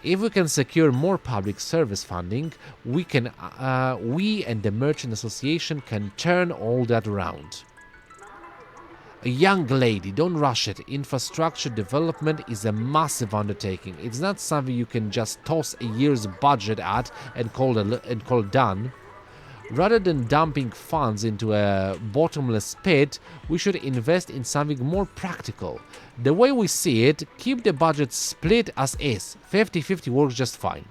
If we can secure more public service funding, we and the Merchant Association can turn all that around. A young lady, don't rush it. Infrastructure development is a massive undertaking. It's not something you can just toss a year's budget at and call it done. Rather than dumping funds into a bottomless pit, we should invest in something more practical. The way we see it, keep the budget split as is. 50-50 works just fine.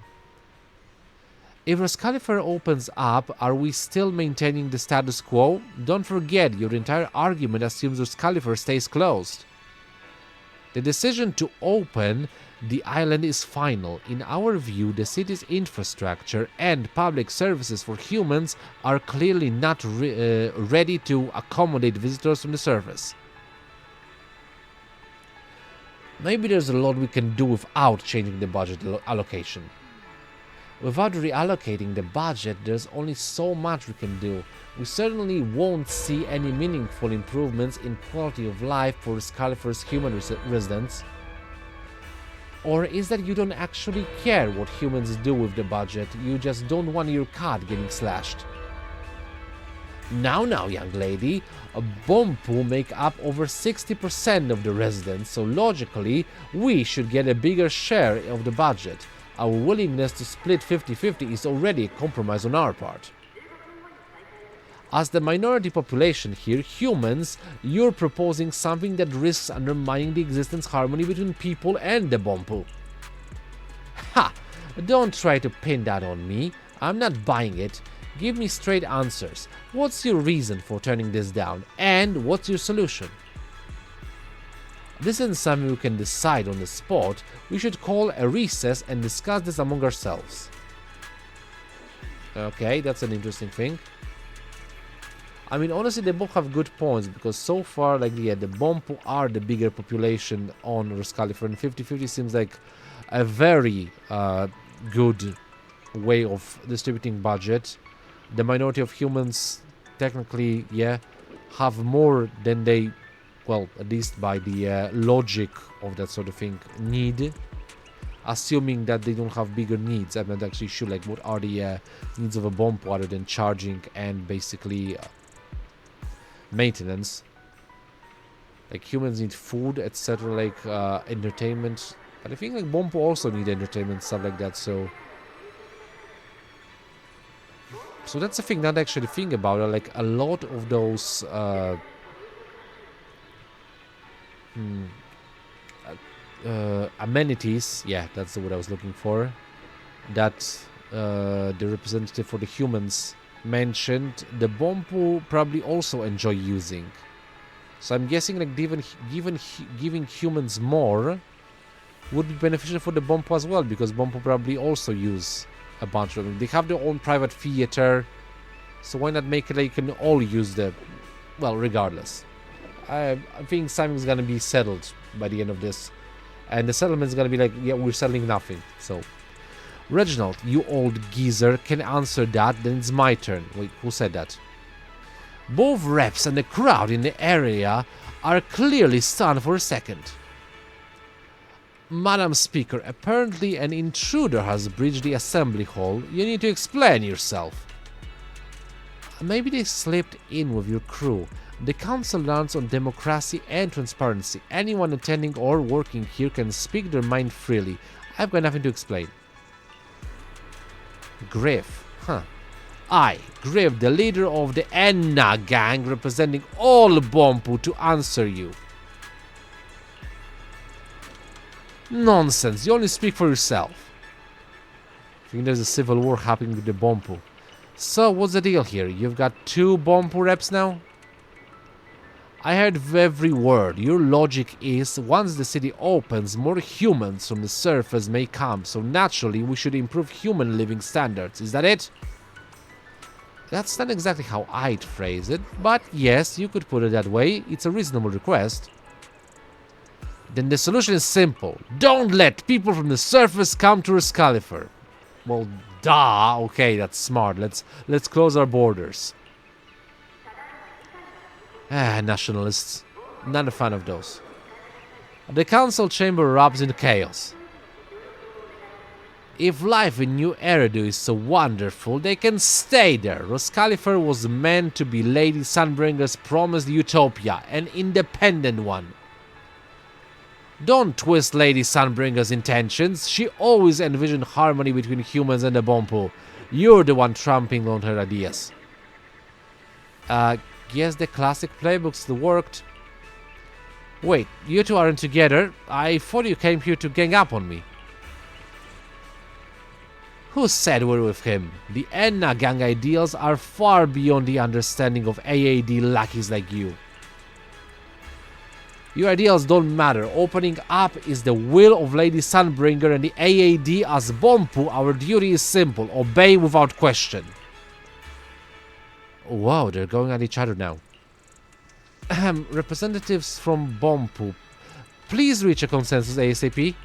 If Roscalifer opens up, are we still maintaining the status quo? Don't forget, your entire argument assumes Roscalifer stays closed. The decision to open the island is final. In our view, the city's infrastructure and public services for humans are clearly not ready to accommodate visitors from the surface. Maybe there's a lot we can do without changing the budget allocation. Without reallocating the budget, there's only so much we can do. We certainly won't see any meaningful improvements in quality of life for Scalifer's human residents. Or is that you don't actually care what humans do with the budget, you just don't want your card getting slashed? Now, young lady, a Bompu make up over 60% of the residents, so logically, we should get a bigger share of the budget. Our willingness to split 50-50 is already a compromise on our part. As the minority population here, humans, you're proposing something that risks undermining the existence harmony between people and the Bompu. Ha! Don't try to pin that on me. I'm not buying it. Give me straight answers. What's your reason for turning this down? And what's your solution? This isn't something we can decide on the spot. We should call a recess and discuss this among ourselves. Okay, that's an interesting thing. I mean, honestly, they both have good points, because so far, like, yeah, the Bompu are the bigger population on Ruscalifer, and 50-50 seems like a very good way of distributing budget. The minority of humans, technically, yeah, have more than they, well, at least by the logic of that sort of thing, need. Assuming that they don't have bigger needs. I'm not actually sure, like, what are the needs of a Bompu other than charging and basically maintenance. Like, humans need food, etc., like entertainment, but I think like Bompu also need entertainment, stuff like that. So that's the thing. Not actually think about it. Like, a lot of those amenities, yeah, that's the word I was looking for, that the representative for the humans mentioned, the Bompu probably also enjoy using. So I'm guessing like giving humans more would be beneficial for the Bompu as well, because Bompu probably also use a bunch of them. They have their own private theater, so why not make it like you can all use the, well, regardless. I think something's gonna be settled by the end of this, and the settlement's gonna be like, yeah, we're settling nothing. So Reginald, you old geezer, can answer that, then it's my turn. Wait, who said that? Both reps and the crowd in the area are clearly stunned for a second. Madam Speaker, apparently an intruder has breached the assembly hall. You need to explain yourself. Maybe they slipped in with your crew. The council runs on democracy and transparency. Anyone attending or working here can speak their mind freely. I've got nothing to explain. Griff, huh. I, Griff, the leader of the Enna gang, representing all Bompu, to answer you. Nonsense, you only speak for yourself. I think there's a civil war happening with the Bompu. So, what's the deal here? You've got 2 Bompu reps now? I heard every word. Your logic is, once the city opens, more humans from the surface may come, so naturally we should improve human living standards. Is that it? That's not exactly how I'd phrase it, but yes, you could put it that way. It's a reasonable request. Then the solution is simple. Don't let people from the surface come to Ruscalifer. Well, duh. Okay, that's smart. Let's close our borders. Nationalists. Not a fan of those. The council chamber erupts into chaos. If life in New Aridan is so wonderful, they can stay there. Ruscalifer was meant to be Lady Sunbringer's promised utopia, an independent one. Don't twist Lady Sunbringer's intentions. She always envisioned harmony between humans and the Bompu. You're the one trampling on her ideas. Guess the classic playbooks that worked. Wait, you two aren't together? I thought you came here to gang up on me. Who said we're with him? The Enna gang ideals are far beyond the understanding of AAD lackeys like you. Your ideals don't matter. Opening up is the will of Lady Sunbringer and the AAD. As Bompu, our duty is simple. Obey without question. Wow, they're going at each other now. Representatives from Bompu, please reach a consensus ASAP.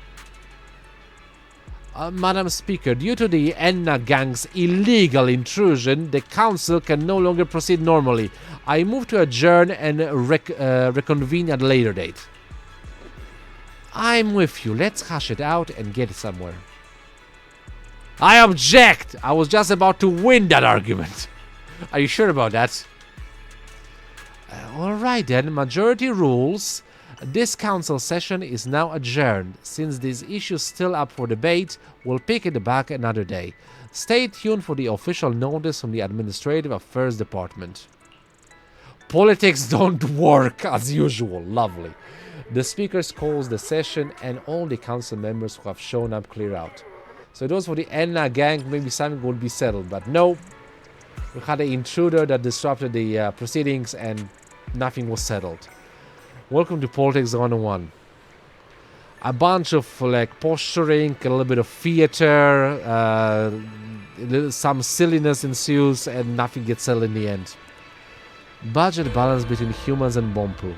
Madam Speaker, due to the Enna gang's illegal intrusion, the council can no longer proceed normally. I move to adjourn and reconvene at a later date. I'm with you. Let's hash it out and get somewhere. I object! I was just about to win that argument. Are you sure about that? Alright then, majority rules. This council session is now adjourned. Since this issue is still up for debate, we'll pick it back another day. Stay tuned for the official notice from the Administrative Affairs Department. Politics don't work as usual. Lovely. The speaker calls the session and all the council members who have shown up clear out. So those for the Enna gang, maybe something will be settled, but no. We had an intruder that disrupted the proceedings and nothing was settled. Welcome to Politics 101. A bunch of like posturing, a little bit of theater, some silliness ensues, and nothing gets settled in the end. Budget balance between humans and Bompu.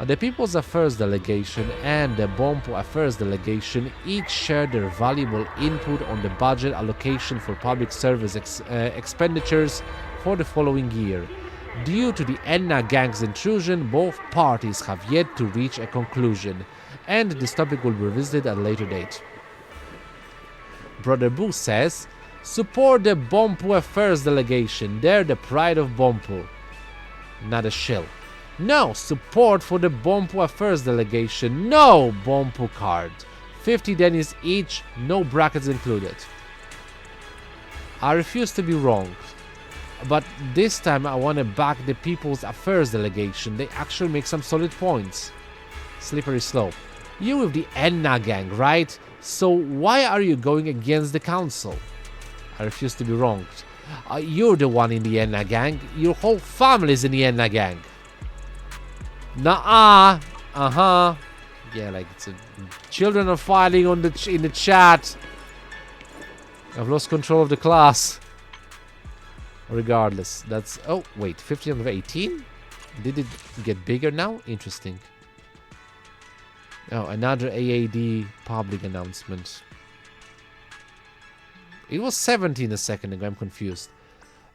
The People's Affairs Delegation and the Bompu Affairs Delegation each share their valuable input on the budget allocation for public service expenditures for the following year. Due to the Enna gang's intrusion, both parties have yet to reach a conclusion, and this topic will be revisited at a later date. Brother Boo says, support the Bompu Affairs Delegation, they're the pride of Bompu. Not a shill. No, support for the Bompu Affairs Delegation, no Bompu card. 50 dennies each, no brackets included. I refuse to be wrong. But this time I want to back the People's Affairs Delegation. They actually make some solid points. Slippery slope. You with the Enna gang, right? So why are you going against the council? I refuse to be wronged. You're the one in the Enna gang. Your whole family's in the Enna gang. Nuh-uh. Uh-huh. Yeah, like it's children are fighting on in the chat. I've lost control of the class. Regardless, that's... Oh, wait, 15 of 18? Did it get bigger now? Interesting. Oh, another AAD public announcement. It was 17 a second ago, I'm confused.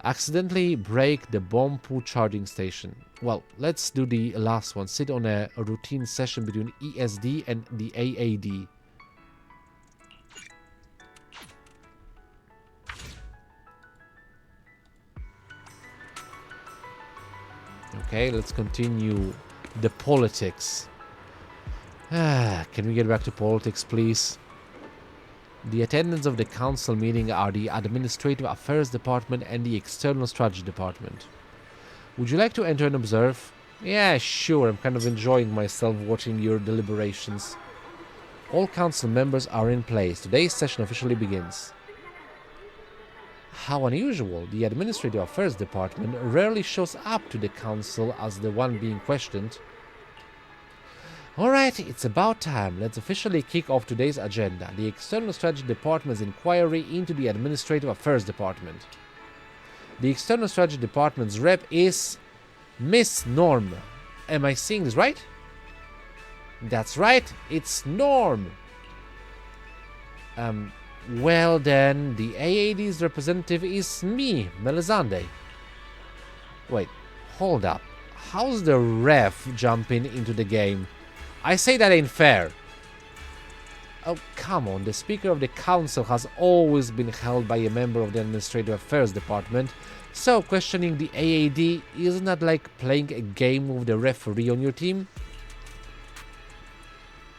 Accidentally break the Bompu charging station. Well, let's do the last one. Sit on a routine session between ESD and the AAD. Okay, let's continue the politics. Can we get back to politics, please? The attendants of the council meeting are the Administrative Affairs Department and the External Strategy Department. Would you like to enter and observe? Yeah, sure, I'm kind of enjoying myself watching your deliberations. All council members are in place. Today's session officially begins. How unusual. The Administrative Affairs Department rarely shows up to the council as the one being questioned. Alright, it's about time. Let's officially kick off today's agenda. The External Strategy Department's inquiry into the Administrative Affairs Department. The External Strategy Department's rep is Miss Norm. Am I seeing this right? That's right, it's Norm. Well then, the AAD's representative is me, Melisande. Wait, hold up. How's the ref jumping into the game? I say that ain't fair. Oh, come on. The Speaker of the Council has always been held by a member of the Administrative Affairs Department, so questioning the AAD isn't that like playing a game with the referee on your team?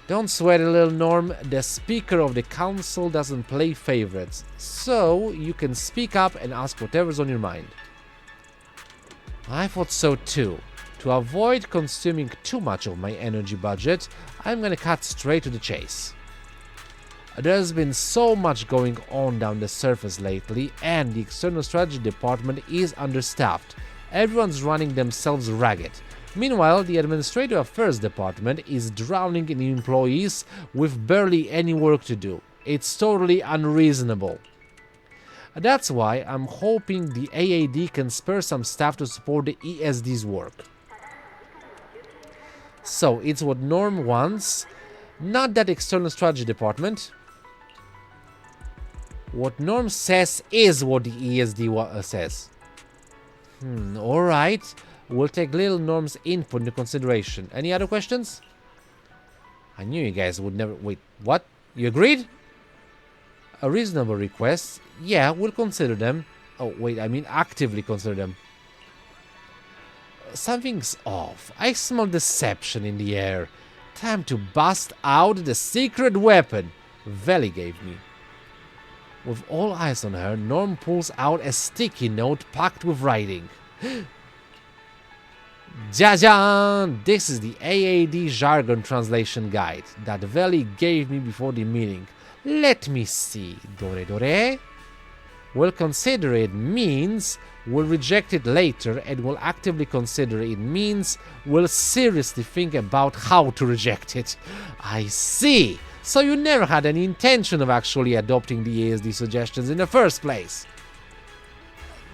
Don't sweat it, little Norm. The Speaker of the Council doesn't play favorites, so you can speak up and ask whatever's on your mind. I thought so too. To avoid consuming too much of my energy budget, I'm gonna cut straight to the chase. There's been so much going on down the surface lately, and the External Strategy Department is understaffed. Everyone's running themselves ragged. Meanwhile, the Administrative Affairs Department is drowning in employees with barely any work to do. It's totally unreasonable. That's why I'm hoping the AAD can spare some staff to support the ESD's work. So, it's what Norm wants, not that external strategy department. What Norm says is what the ESD says. Alright. We'll take little Norm's input into consideration. Any other questions? I knew you guys would never... Wait, what? You agreed? A reasonable request? Yeah, we'll consider them. Oh, wait, I mean actively consider them. Something's off. I smell deception in the air. Time to bust out the secret weapon Veli gave me. With all eyes on her, Norm pulls out a sticky note packed with writing. Jajan! This is the AAD jargon translation guide that Veli gave me before the meeting. Let me see. Dore dore. We'll consider it means we'll reject it later, and we'll actively consider it means we'll seriously think about how to reject it. I see. So you never had any intention of actually adopting the ASD suggestions in the first place.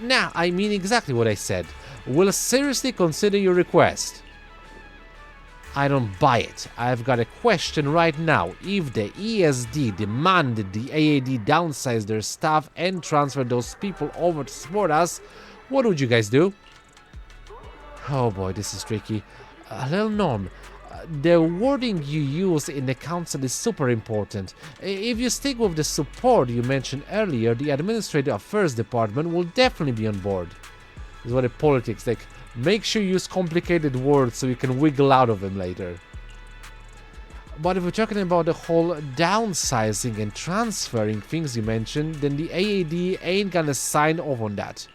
Nah, I mean exactly what I said. We'll seriously consider your request. I don't buy it. I've got a question right now. If the ESD demanded the AAD downsize their staff and transfer those people over to support us, what would you guys do? Oh boy, this is tricky. Little Norm, the wording you use in the council is super important. If you stick with the support you mentioned earlier, the Administrative Affairs Department will definitely be on board. Is what the politics like. Make sure you use complicated words so you can wiggle out of them later. But if we're talking about the whole downsizing and transferring things you mentioned, then the AAD ain't gonna sign off on that.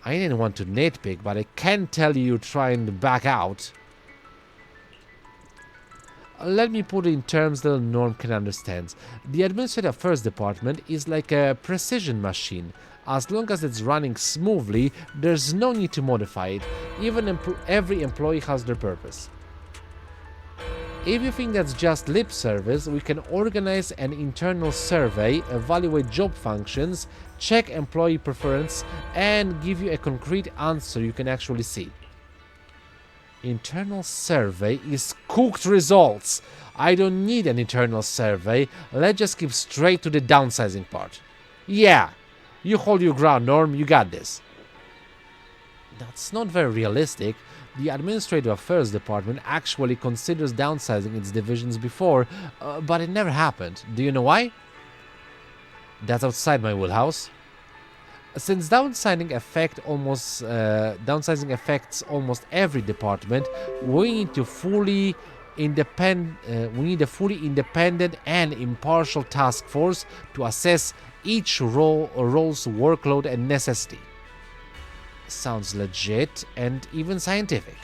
I didn't want to nitpick, but I can tell you trying to back out. Let me put it in terms that Norm can understand. The Administrative Affairs Department is like a precision machine. As long as it's running smoothly, there's no need to modify it. Even every employee has their purpose. If you think that's just lip service, we can organize an internal survey, evaluate job functions, check employee preference, and give you a concrete answer you can actually see. Internal survey is cooked results. I don't need an internal survey. Let's just keep straight to the downsizing part. Yeah, you hold your ground, Norm. You got this. That's not very realistic. The Administrative Affairs Department actually considers downsizing its divisions before, but it never happened. Do you know why? That's outside my wheelhouse. Since downsizing affects almost every department, we need a fully independent and impartial task force to assess each role's workload and necessity. Sounds legit and even scientific.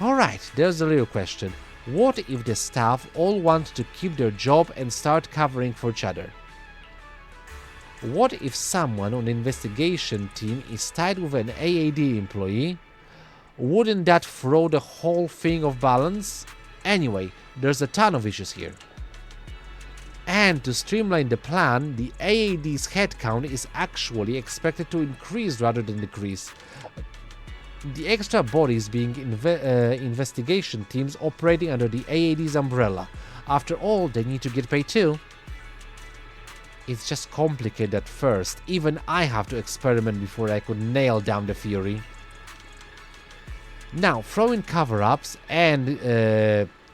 Alright, there's a little question. What if the staff all want to keep their job and start covering for each other? What if someone on the investigation team is tied with an AAD employee? Wouldn't that throw the whole thing off balance? Anyway, there's a ton of issues here. And to streamline the plan, the AAD's headcount is actually expected to increase rather than decrease. The extra bodies being investigation teams operating under the AAD's umbrella. After all, they need to get paid too. It's just complicated at first. Even I have to experiment before I could nail down the theory. Now, throw in cover-ups and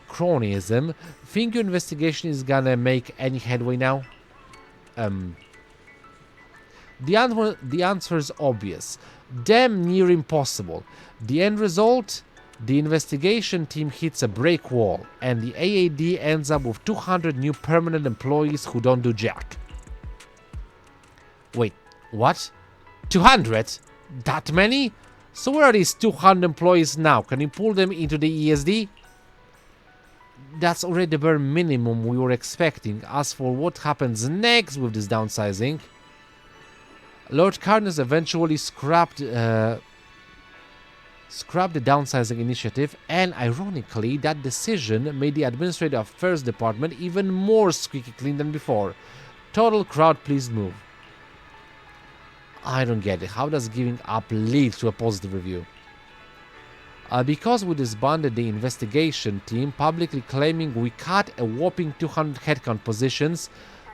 cronyism. Think your investigation is gonna make any headway now? The answer is obvious. Damn near impossible. The end result? The investigation team hits a break wall, and the AAD ends up with 200 new permanent employees who don't do jack. Wait, what? 200? That many? So where are these 200 employees now? Can you pull them into the ESD? That's already the bare minimum we were expecting. As for what happens next with this downsizing, Lord Carnus eventually scrapped scrap the downsizing initiative, and ironically, that decision made the Administrative Affairs Department even more squeaky clean than before. Total crowd pleased move. I don't get it. How does giving up lead to a positive review? Because we disbanded the investigation team, publicly claiming we cut a whopping 200 headcount positions.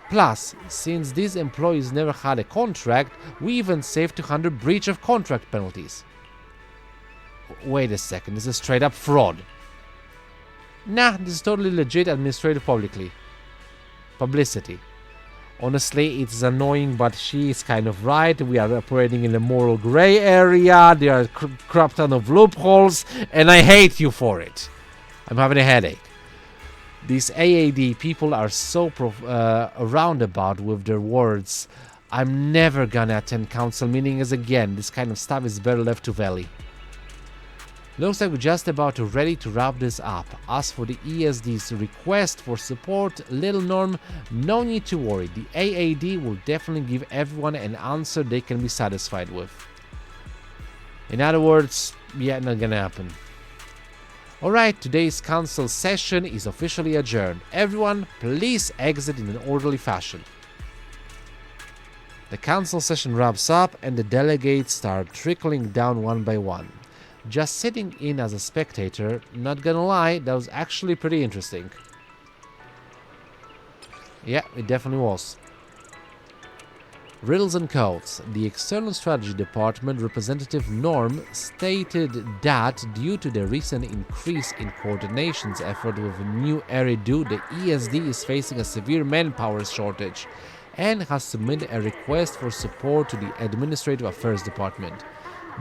Plus, since these employees never had a contract, we even saved 200 breach of contract penalties. Wait a second, this is straight up fraud. Nah, this is totally legit administrative publicity. Honestly, it's annoying, but she is kind of right. We are operating in a moral gray area. There are crap ton of loopholes, and I hate you for it. I'm having a headache. These AAD people are so roundabout with their words. I'm never gonna attend council meetings again. This kind of stuff is better left to Valley. Looks like we're just about ready to wrap this up. As for the ESD's request for support, Little Norm, no need to worry. The AAD will definitely give everyone an answer they can be satisfied with. In other words, yeah, not gonna happen. Alright, today's council session is officially adjourned. Everyone, please exit in an orderly fashion. The council session wraps up and the delegates start trickling down one by one. Just sitting in as a spectator, not gonna lie, that was actually pretty interesting. Yeah, it definitely was. Riddles and codes. The External Strategy Department representative Norm stated that due to the recent increase in coordination's effort with new Aridan, the ESD is facing a severe manpower shortage and has submitted a request for support to the Administrative Affairs Department.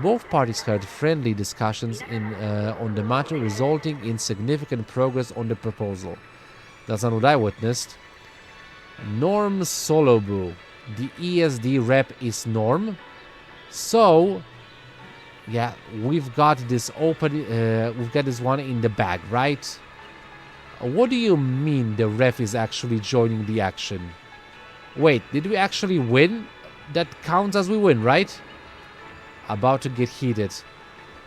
Both parties had friendly discussions on the matter, resulting in significant progress on the proposal. That's not what I witnessed. Norm Solobu. The ESD rep is Norm. So, yeah, we've got this we've got this one in the bag, right? What do you mean the ref is actually joining the action? Wait, did we actually win? That counts as we win, right? About to get heated.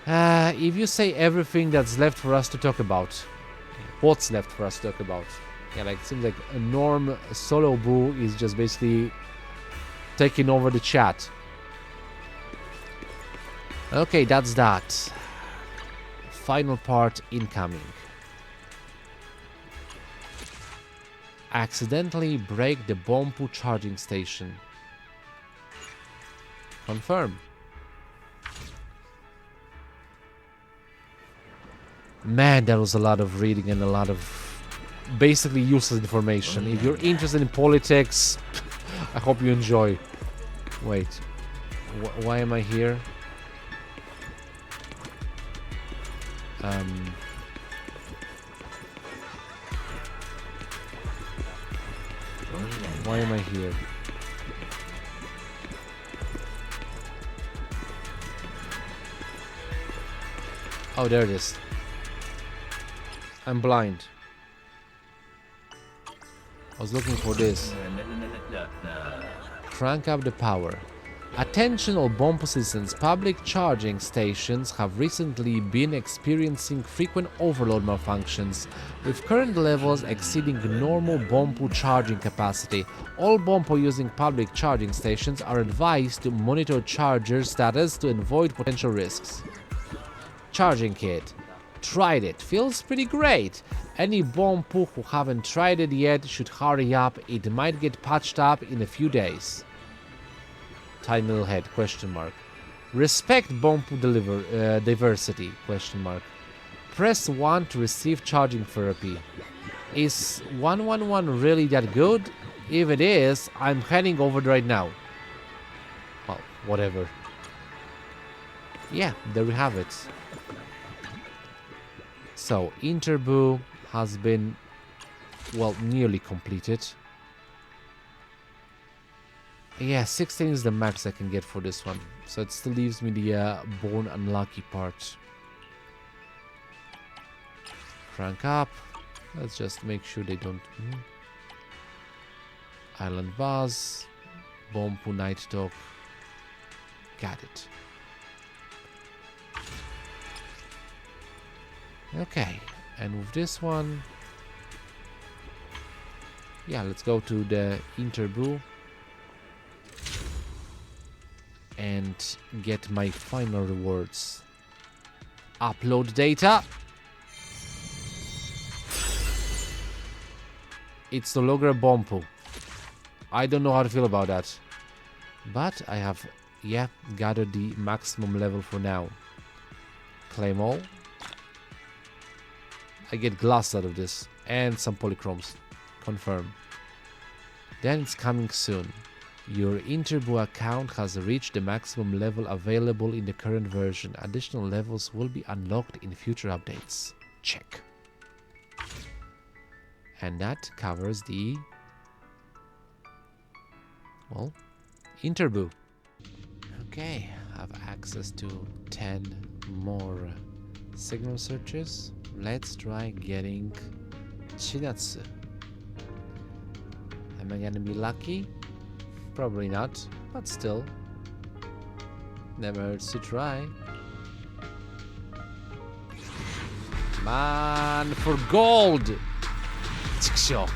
If you say everything that's left for us to talk about, what's left for us to talk about? Yeah, like it seems like a Norm Solo Boo is just basically taking over the chat. Okay, that's that. Final part incoming. Accidentally break the Bompu charging station. Confirm. Man, that was a lot of reading and a lot of basically useless information. If you're interested in politics, I hope you enjoy. Wait, why am I here? Why am I here? Oh, there it is. I'm blind. I was looking for this. Crank up the power. Attention all Bompu citizens, public charging stations have recently been experiencing frequent overload malfunctions, with current levels exceeding normal Bompu charging capacity. All Bompu using public charging stations are advised to monitor charger status to avoid potential risks. Charging kit. Tried it. Feels pretty great. Any Bompu who haven't tried it yet should hurry up. It might get patched up in a few days. Tiny little head, question mark. Respect Bompu diversity, question mark. Press 1 to receive charging therapy. Is 111 really that good? If it is, I'm heading over right now. Well, whatever. Yeah, there we have it. So, Interboo has been, well, nearly completed. Yeah, 16 is the max I can get for this one. So it still leaves me the born unlucky part. Crank up. Let's just make sure they don't... Island Vase. Bompu Night Talk. Got it. Okay, and with this one, yeah, let's go to the interview and get my final rewards. Upload data. It's no longer a bomb pool. I don't know how to feel about that. But I have, yeah, gathered the maximum level for now. Claim all. I get glass out of this. And some polychromes. Confirm. Then it's coming soon. Your Interbu account has reached the maximum level available in the current version. Additional levels will be unlocked in future updates. Check. And that covers the... well, Interbu. Okay, I have access to 10 more signal searches. Let's try getting Chinatsu. Am I gonna be lucky? Probably not, but still. Never hurts to try. Man, for gold! Sure.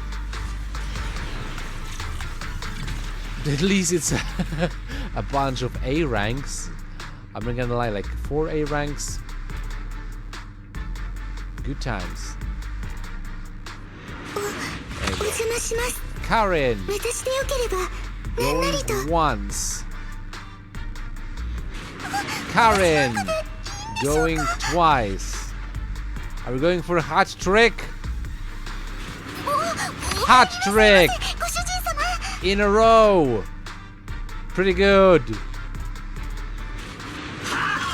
At least it's a bunch of A ranks. I'm not gonna lie, like 4 A ranks. Good times. Karen! Going once. Karen! Going twice. Are we going for a hat trick? Hat trick! In a row! Pretty good.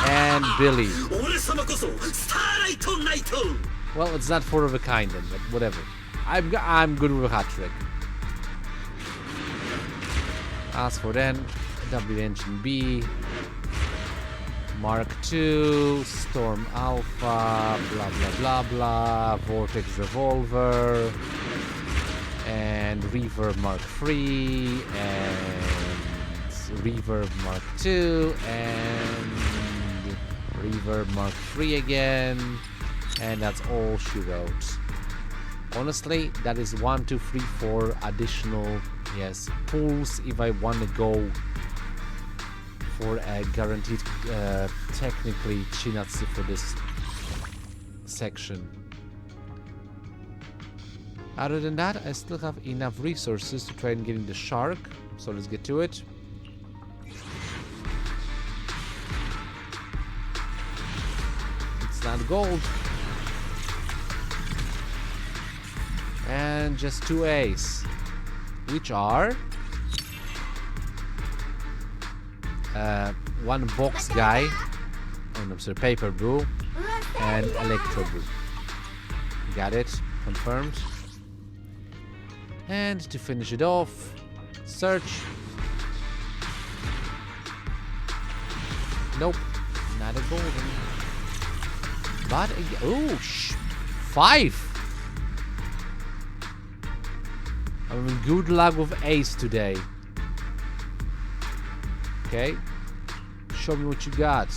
And Billy. Well, it's not 4 of a kind then, but whatever. I'm good with a hat trick. As for then, W Engine B, Mark II, Storm Alpha, blah blah blah blah, Vortex Revolver, and Reverb Mark III, and Reverb Mark II, and Reverb Mark III again, and that's all she wrote. Honestly, that is 1, 2, 3, 4 additional, yes, pulls if I want to go for a guaranteed, technically, Chinatsu for this section. Other than that, I still have enough resources to try and get in the shark, so let's get to it. It's not gold. And just 2 A's, which are one box guy, oh no, sorry, paper brew, and electro brew. Got it, confirmed. And to finish it off, search. Nope, not a golden. But oh, 5. I'm in good luck with Ace today. Okay, show me what you got.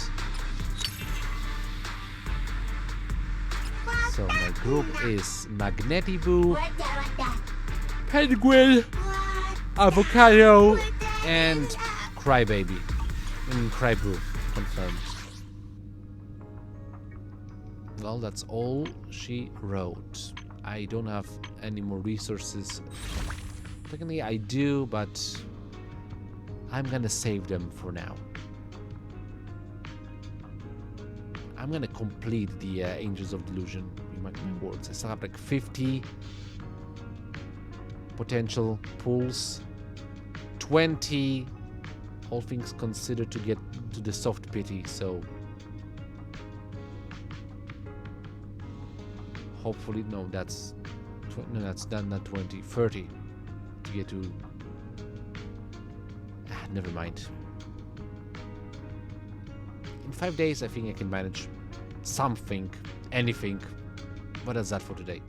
So my group is Magnetibu, Penguin, Avocado, and Crybaby. Crybrew, confirmed. Well, that's all she wrote. I don't have any more resources. Technically I do, but I'm gonna save them for now. I'm gonna complete the Angels of Delusion. You mark my words. I still have like 50 potential pulls, 20 all things considered to get to the soft pity, so hopefully, no, that's done, not 20, 30 to get to, never mind. In 5 days I think I can manage something, anything, but that's that for today.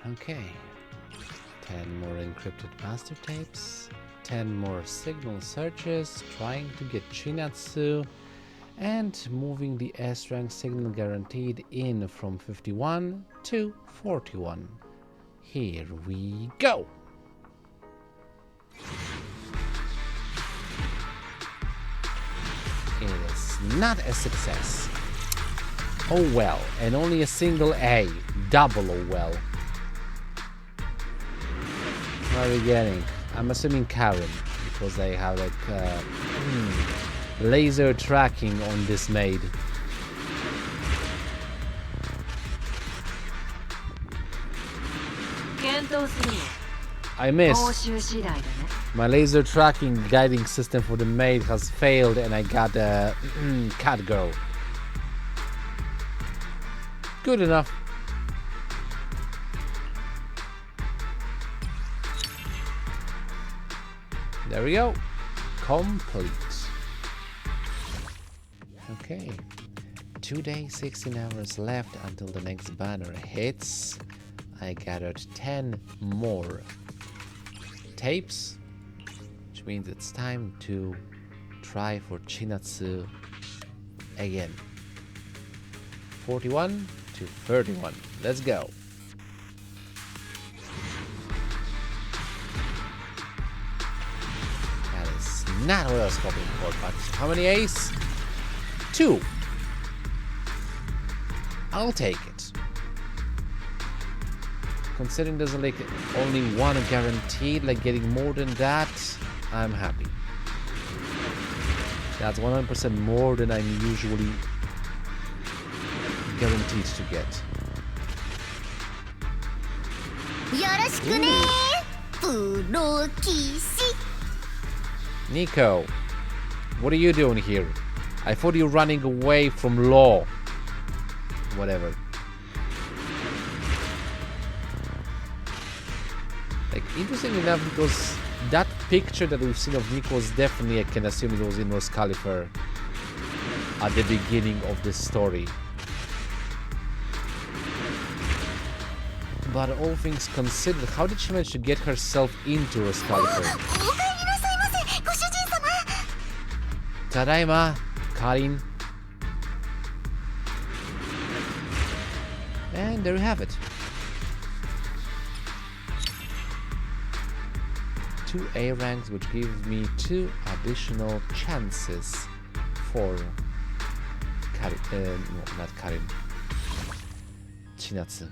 Okay, 10 more encrypted master tapes, 10 more signal searches, trying to get Chinatsu, and moving the S rank signal guaranteed in from 51 to 41. Here we go. It is not a success. Oh well, and only a single A. Double oh well. What are we getting? I'm assuming Karen, because they have like laser tracking on this maid. I missed. My laser tracking guiding system for the maid has failed and I got a cat girl. Good enough. There we go. Complete. Okay. 2 days, 16 hours left until the next banner hits. I gathered 10 more tapes, which means it's time to try for Chinatsu again. 41 to 31. Let's go. That is not what I was hoping for, but how many A's? 2. I'll take it. Considering there's like only one guaranteed, like getting more than that, I'm happy. That's 100% more than I'm usually guaranteed to get. Nico, what are you doing here? I thought you were running away from law. Whatever. Like, interesting enough, because that picture that we've seen of Nico was definitely, I can assume it was in North Califer at the beginning of this story. But all things considered, how did she manage to get herself into North Califer? Tadaima, Karin. And there you have it. 2 A ranks, which give me 2 additional chances for Karin, no, not Karin, Chinatsu,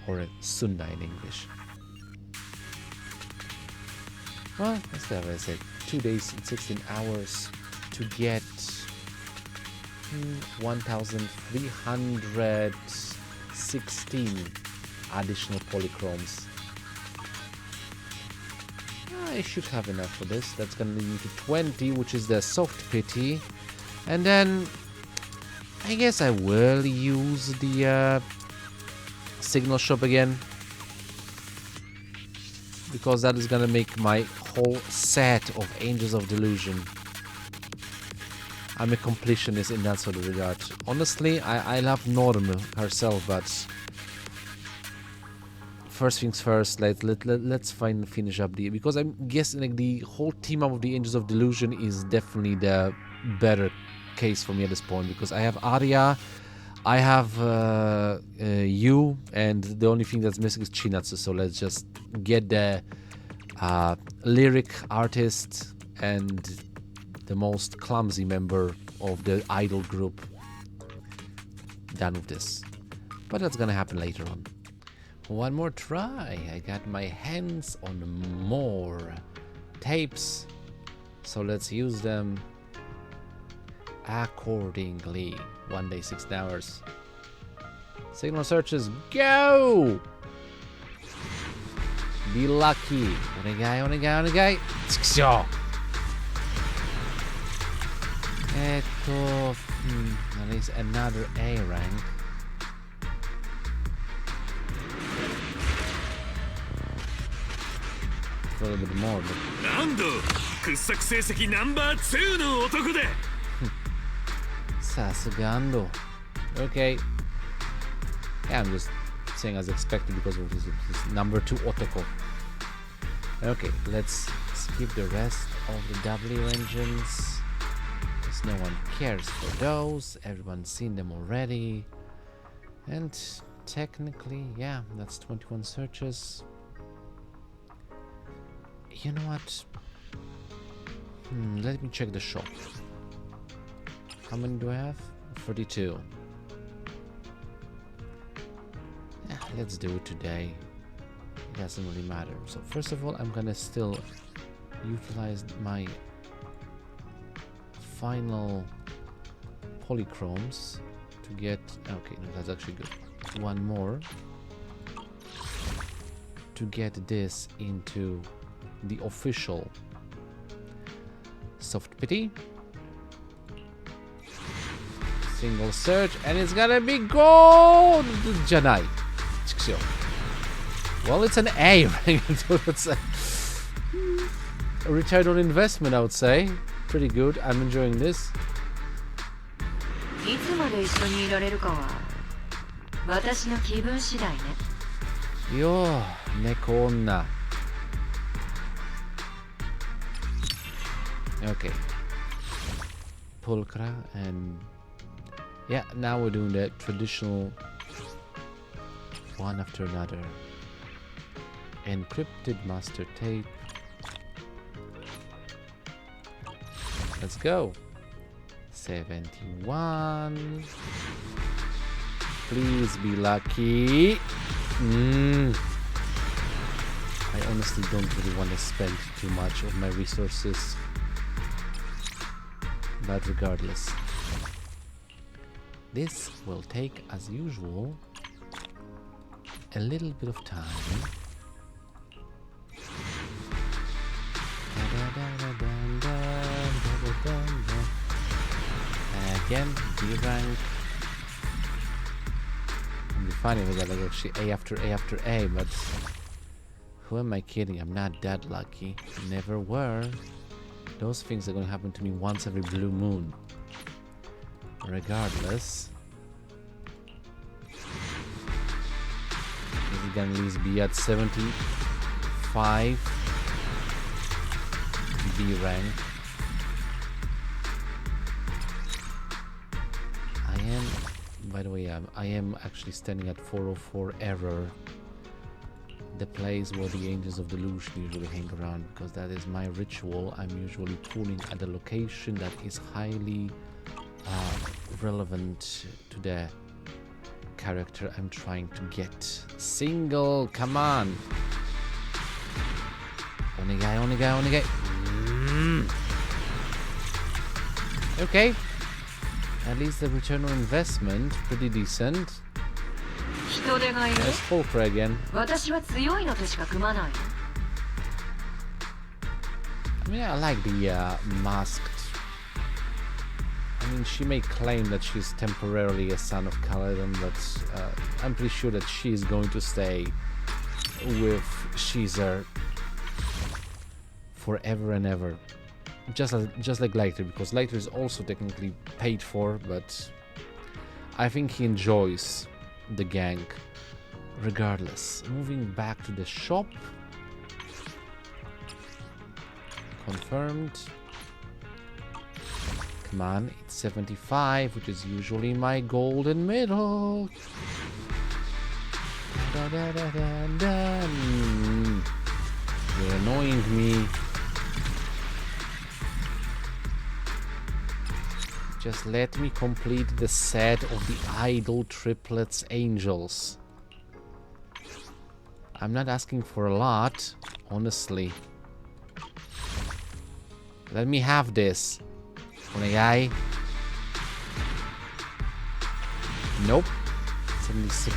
or Sunda in English. Well, that's what I said. 2 days and 16 hours to get 1,316 additional polychromes. I should have enough for this. That's gonna lead me to 20, which is the soft pity. And then I guess I will use the signal shop again, because that is gonna make my whole set of Angels of Delusion. I'm a completionist in that sort of regard. Honestly, I love Norm herself, but first things first, let's finish up the, because I'm guessing like the whole team up of the Angels of Delusion is definitely the better case for me at this point, because I have Arya, I have you, and the only thing that's missing is Chinatsu. So let's just get the lyric artist and the most clumsy member of the idol group done with this. But that's gonna happen later on. One more try. I got my hands on more tapes, so let's use them accordingly. 1 day, 16 hours. Signal searches, go! Be lucky. Onegai. At least another A rank. A little bit more, but... Sasugando. Okay. Yeah, I'm just saying as expected because of his number 2 Otoko. Okay, let's skip the rest of the W engines. Just no one cares for those. Everyone's seen them already. And technically, yeah, that's 21 searches. You know what? Let me check the shop. How many do I have? 32. Yeah, let's do it today. It doesn't really matter. So first of all, I'm gonna still utilize my final polychromes to get... Okay, no, that's actually good. One more to get this into the official soft pity. Single search, and it's gonna be gold! Janai. Well, it's an A, right? It's a return on investment, I would say. Pretty good. I'm enjoying this. Yo, Nekonna. Okay. Pulcra, and yeah, now we're doing the traditional one after another. Encrypted master tape. Let's go. 71. Please be lucky. I honestly don't really want to spend too much of my resources. But regardless, this will take, as usual, a little bit of time. Again, B rank. It'd be funny if we got like actually A after A after A, but who am I kidding? I'm not that lucky. Never were. Those things are going to happen to me once every blue moon. Regardless, this is going to at least be at 75 B rank. By the way, I am actually standing at 404 error, the place where the Angels of Delusion usually hang around, because that is my ritual. I'm usually pulling at a location that is highly relevant to the character I'm trying to get. Single, come on! Onigai, onigai, onigai! Okay. At least the return on investment, pretty decent. There's Fulcra again. I mean, I like the masked. I mean, she may claim that she's temporarily a son of Kaladin, but I'm pretty sure that she is going to stay with Caesar forever and ever. Just like Leiter, because Leiter is also technically paid for, but I think he enjoys the gang regardless. Moving back to the shop. Confirmed. Come on, it's 75, which is usually my golden middle. You're annoying me. Just let me complete the set of the Idol Triplets Angels. I'm not asking for a lot, honestly. Let me have this. Onegai. Nope. 76.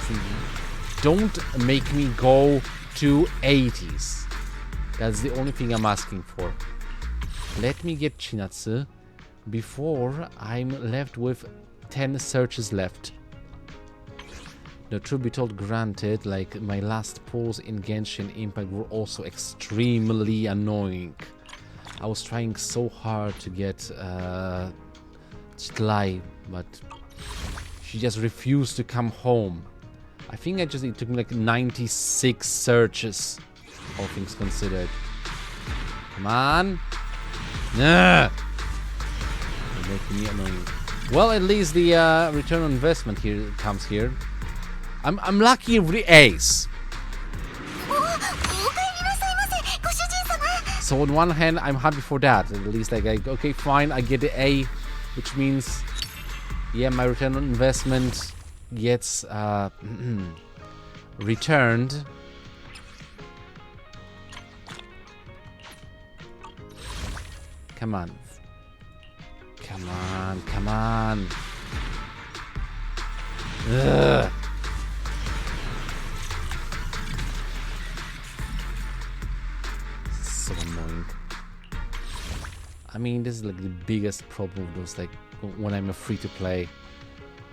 Don't make me go to 80s. That's the only thing I'm asking for. Let me get Chinatsu before I'm left with 10 searches left. The truth be told, granted, like my last pulls in Genshin Impact were also extremely annoying. I was trying so hard to get Chitlai, but she just refused to come home. I think it took me like 96 searches, all things considered. Come on. Nah. making me annoying. Well, at least the return on investment here comes here. I'm lucky with the A's. So on one hand, I'm happy for that. At least like, okay, fine, I get the A, which means, yeah, my return on investment gets returned. Come on. Come on, come on. Ugh. So annoying. I mean, this is like the biggest problem with those, like, when I'm a free-to-play.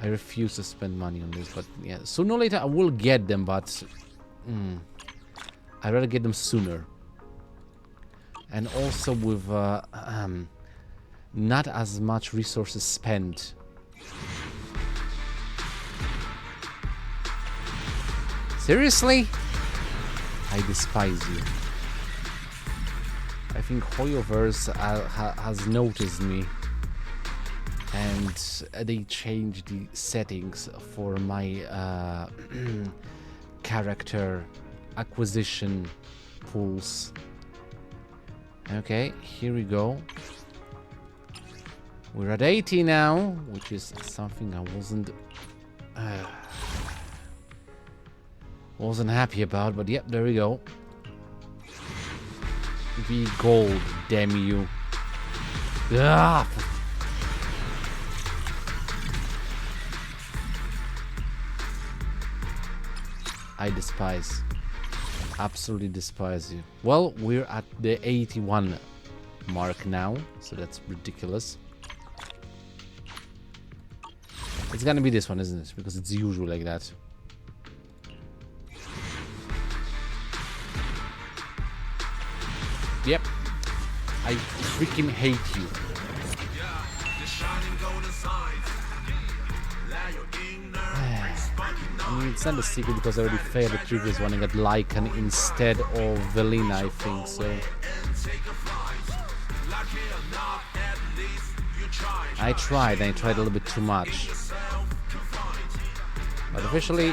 I refuse to spend money on this, but yeah, sooner or later I will get them, but I'd rather get them sooner. And also with not as much resources spent. Seriously? I despise you. I think Hoyoverse has noticed me, and they changed the settings for my character acquisition pools. Okay, here we go. We're at 80 now, which is something I wasn't happy about, but yep, there we go. V gold, damn you. Ah! I despise. Absolutely despise you. Well, we're at the 81 mark now, so that's ridiculous. It's gonna be this one, isn't it? Because it's usual like that. Yep. I freaking hate you. I mean, it's not a secret because I already failed the previous one and got Lycan instead of Velina, I think, so... I tried a little bit too much. But officially...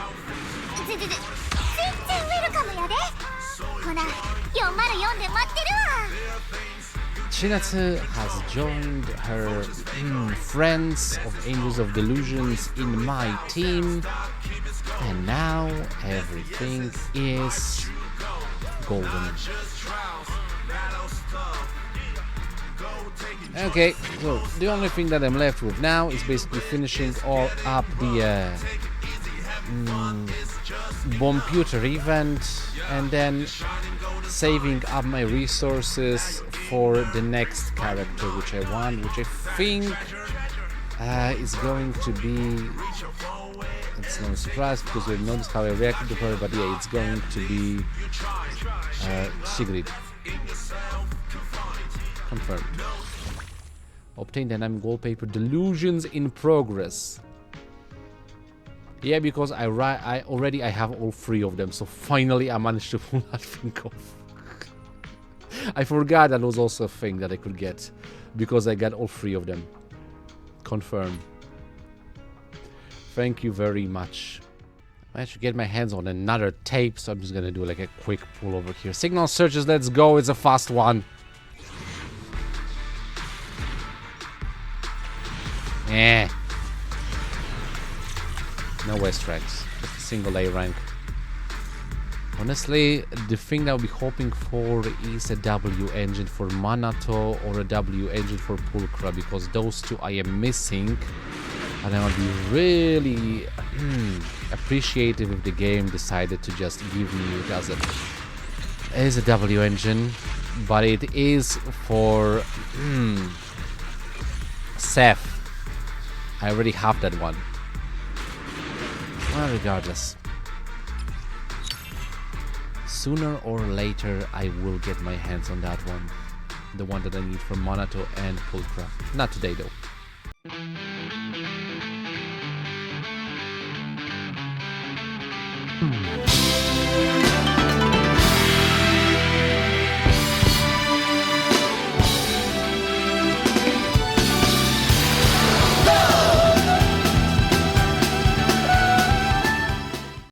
Chinatsu has joined her friends of Angels of Delusions in my team, and now everything is golden. Okay, so the only thing that I'm left with now is basically finishing all up the Bomputer event, and then saving up my resources for the next character which I want, which I think is going to be, it's no surprise because you'll notice how I reacted to her, but yeah, it's going to be Sigrid. Confirmed. Obtain dynamic wallpaper, delusions in progress. Yeah, because I already have all three of them, so finally I managed to pull that thing off. I forgot that was also a thing that I could get, because I got all three of them. Confirmed. Thank you very much. I managed to get my hands on another tape, so I'm just gonna do like a quick pull over here. Signal searches, let's go, it's a fast one. Eh. No West ranks, just a single A rank. Honestly, the thing that I'll be hoping for is a W engine for Manato or a W engine for Pulchra, because those two I am missing, and I would be really appreciative if the game decided to just give me it as a W engine, but it is for Seth. I already have that one. Well, regardless. Sooner or later, I will get my hands on that one. The one that I need for Monato and Pulchra. Not today, though.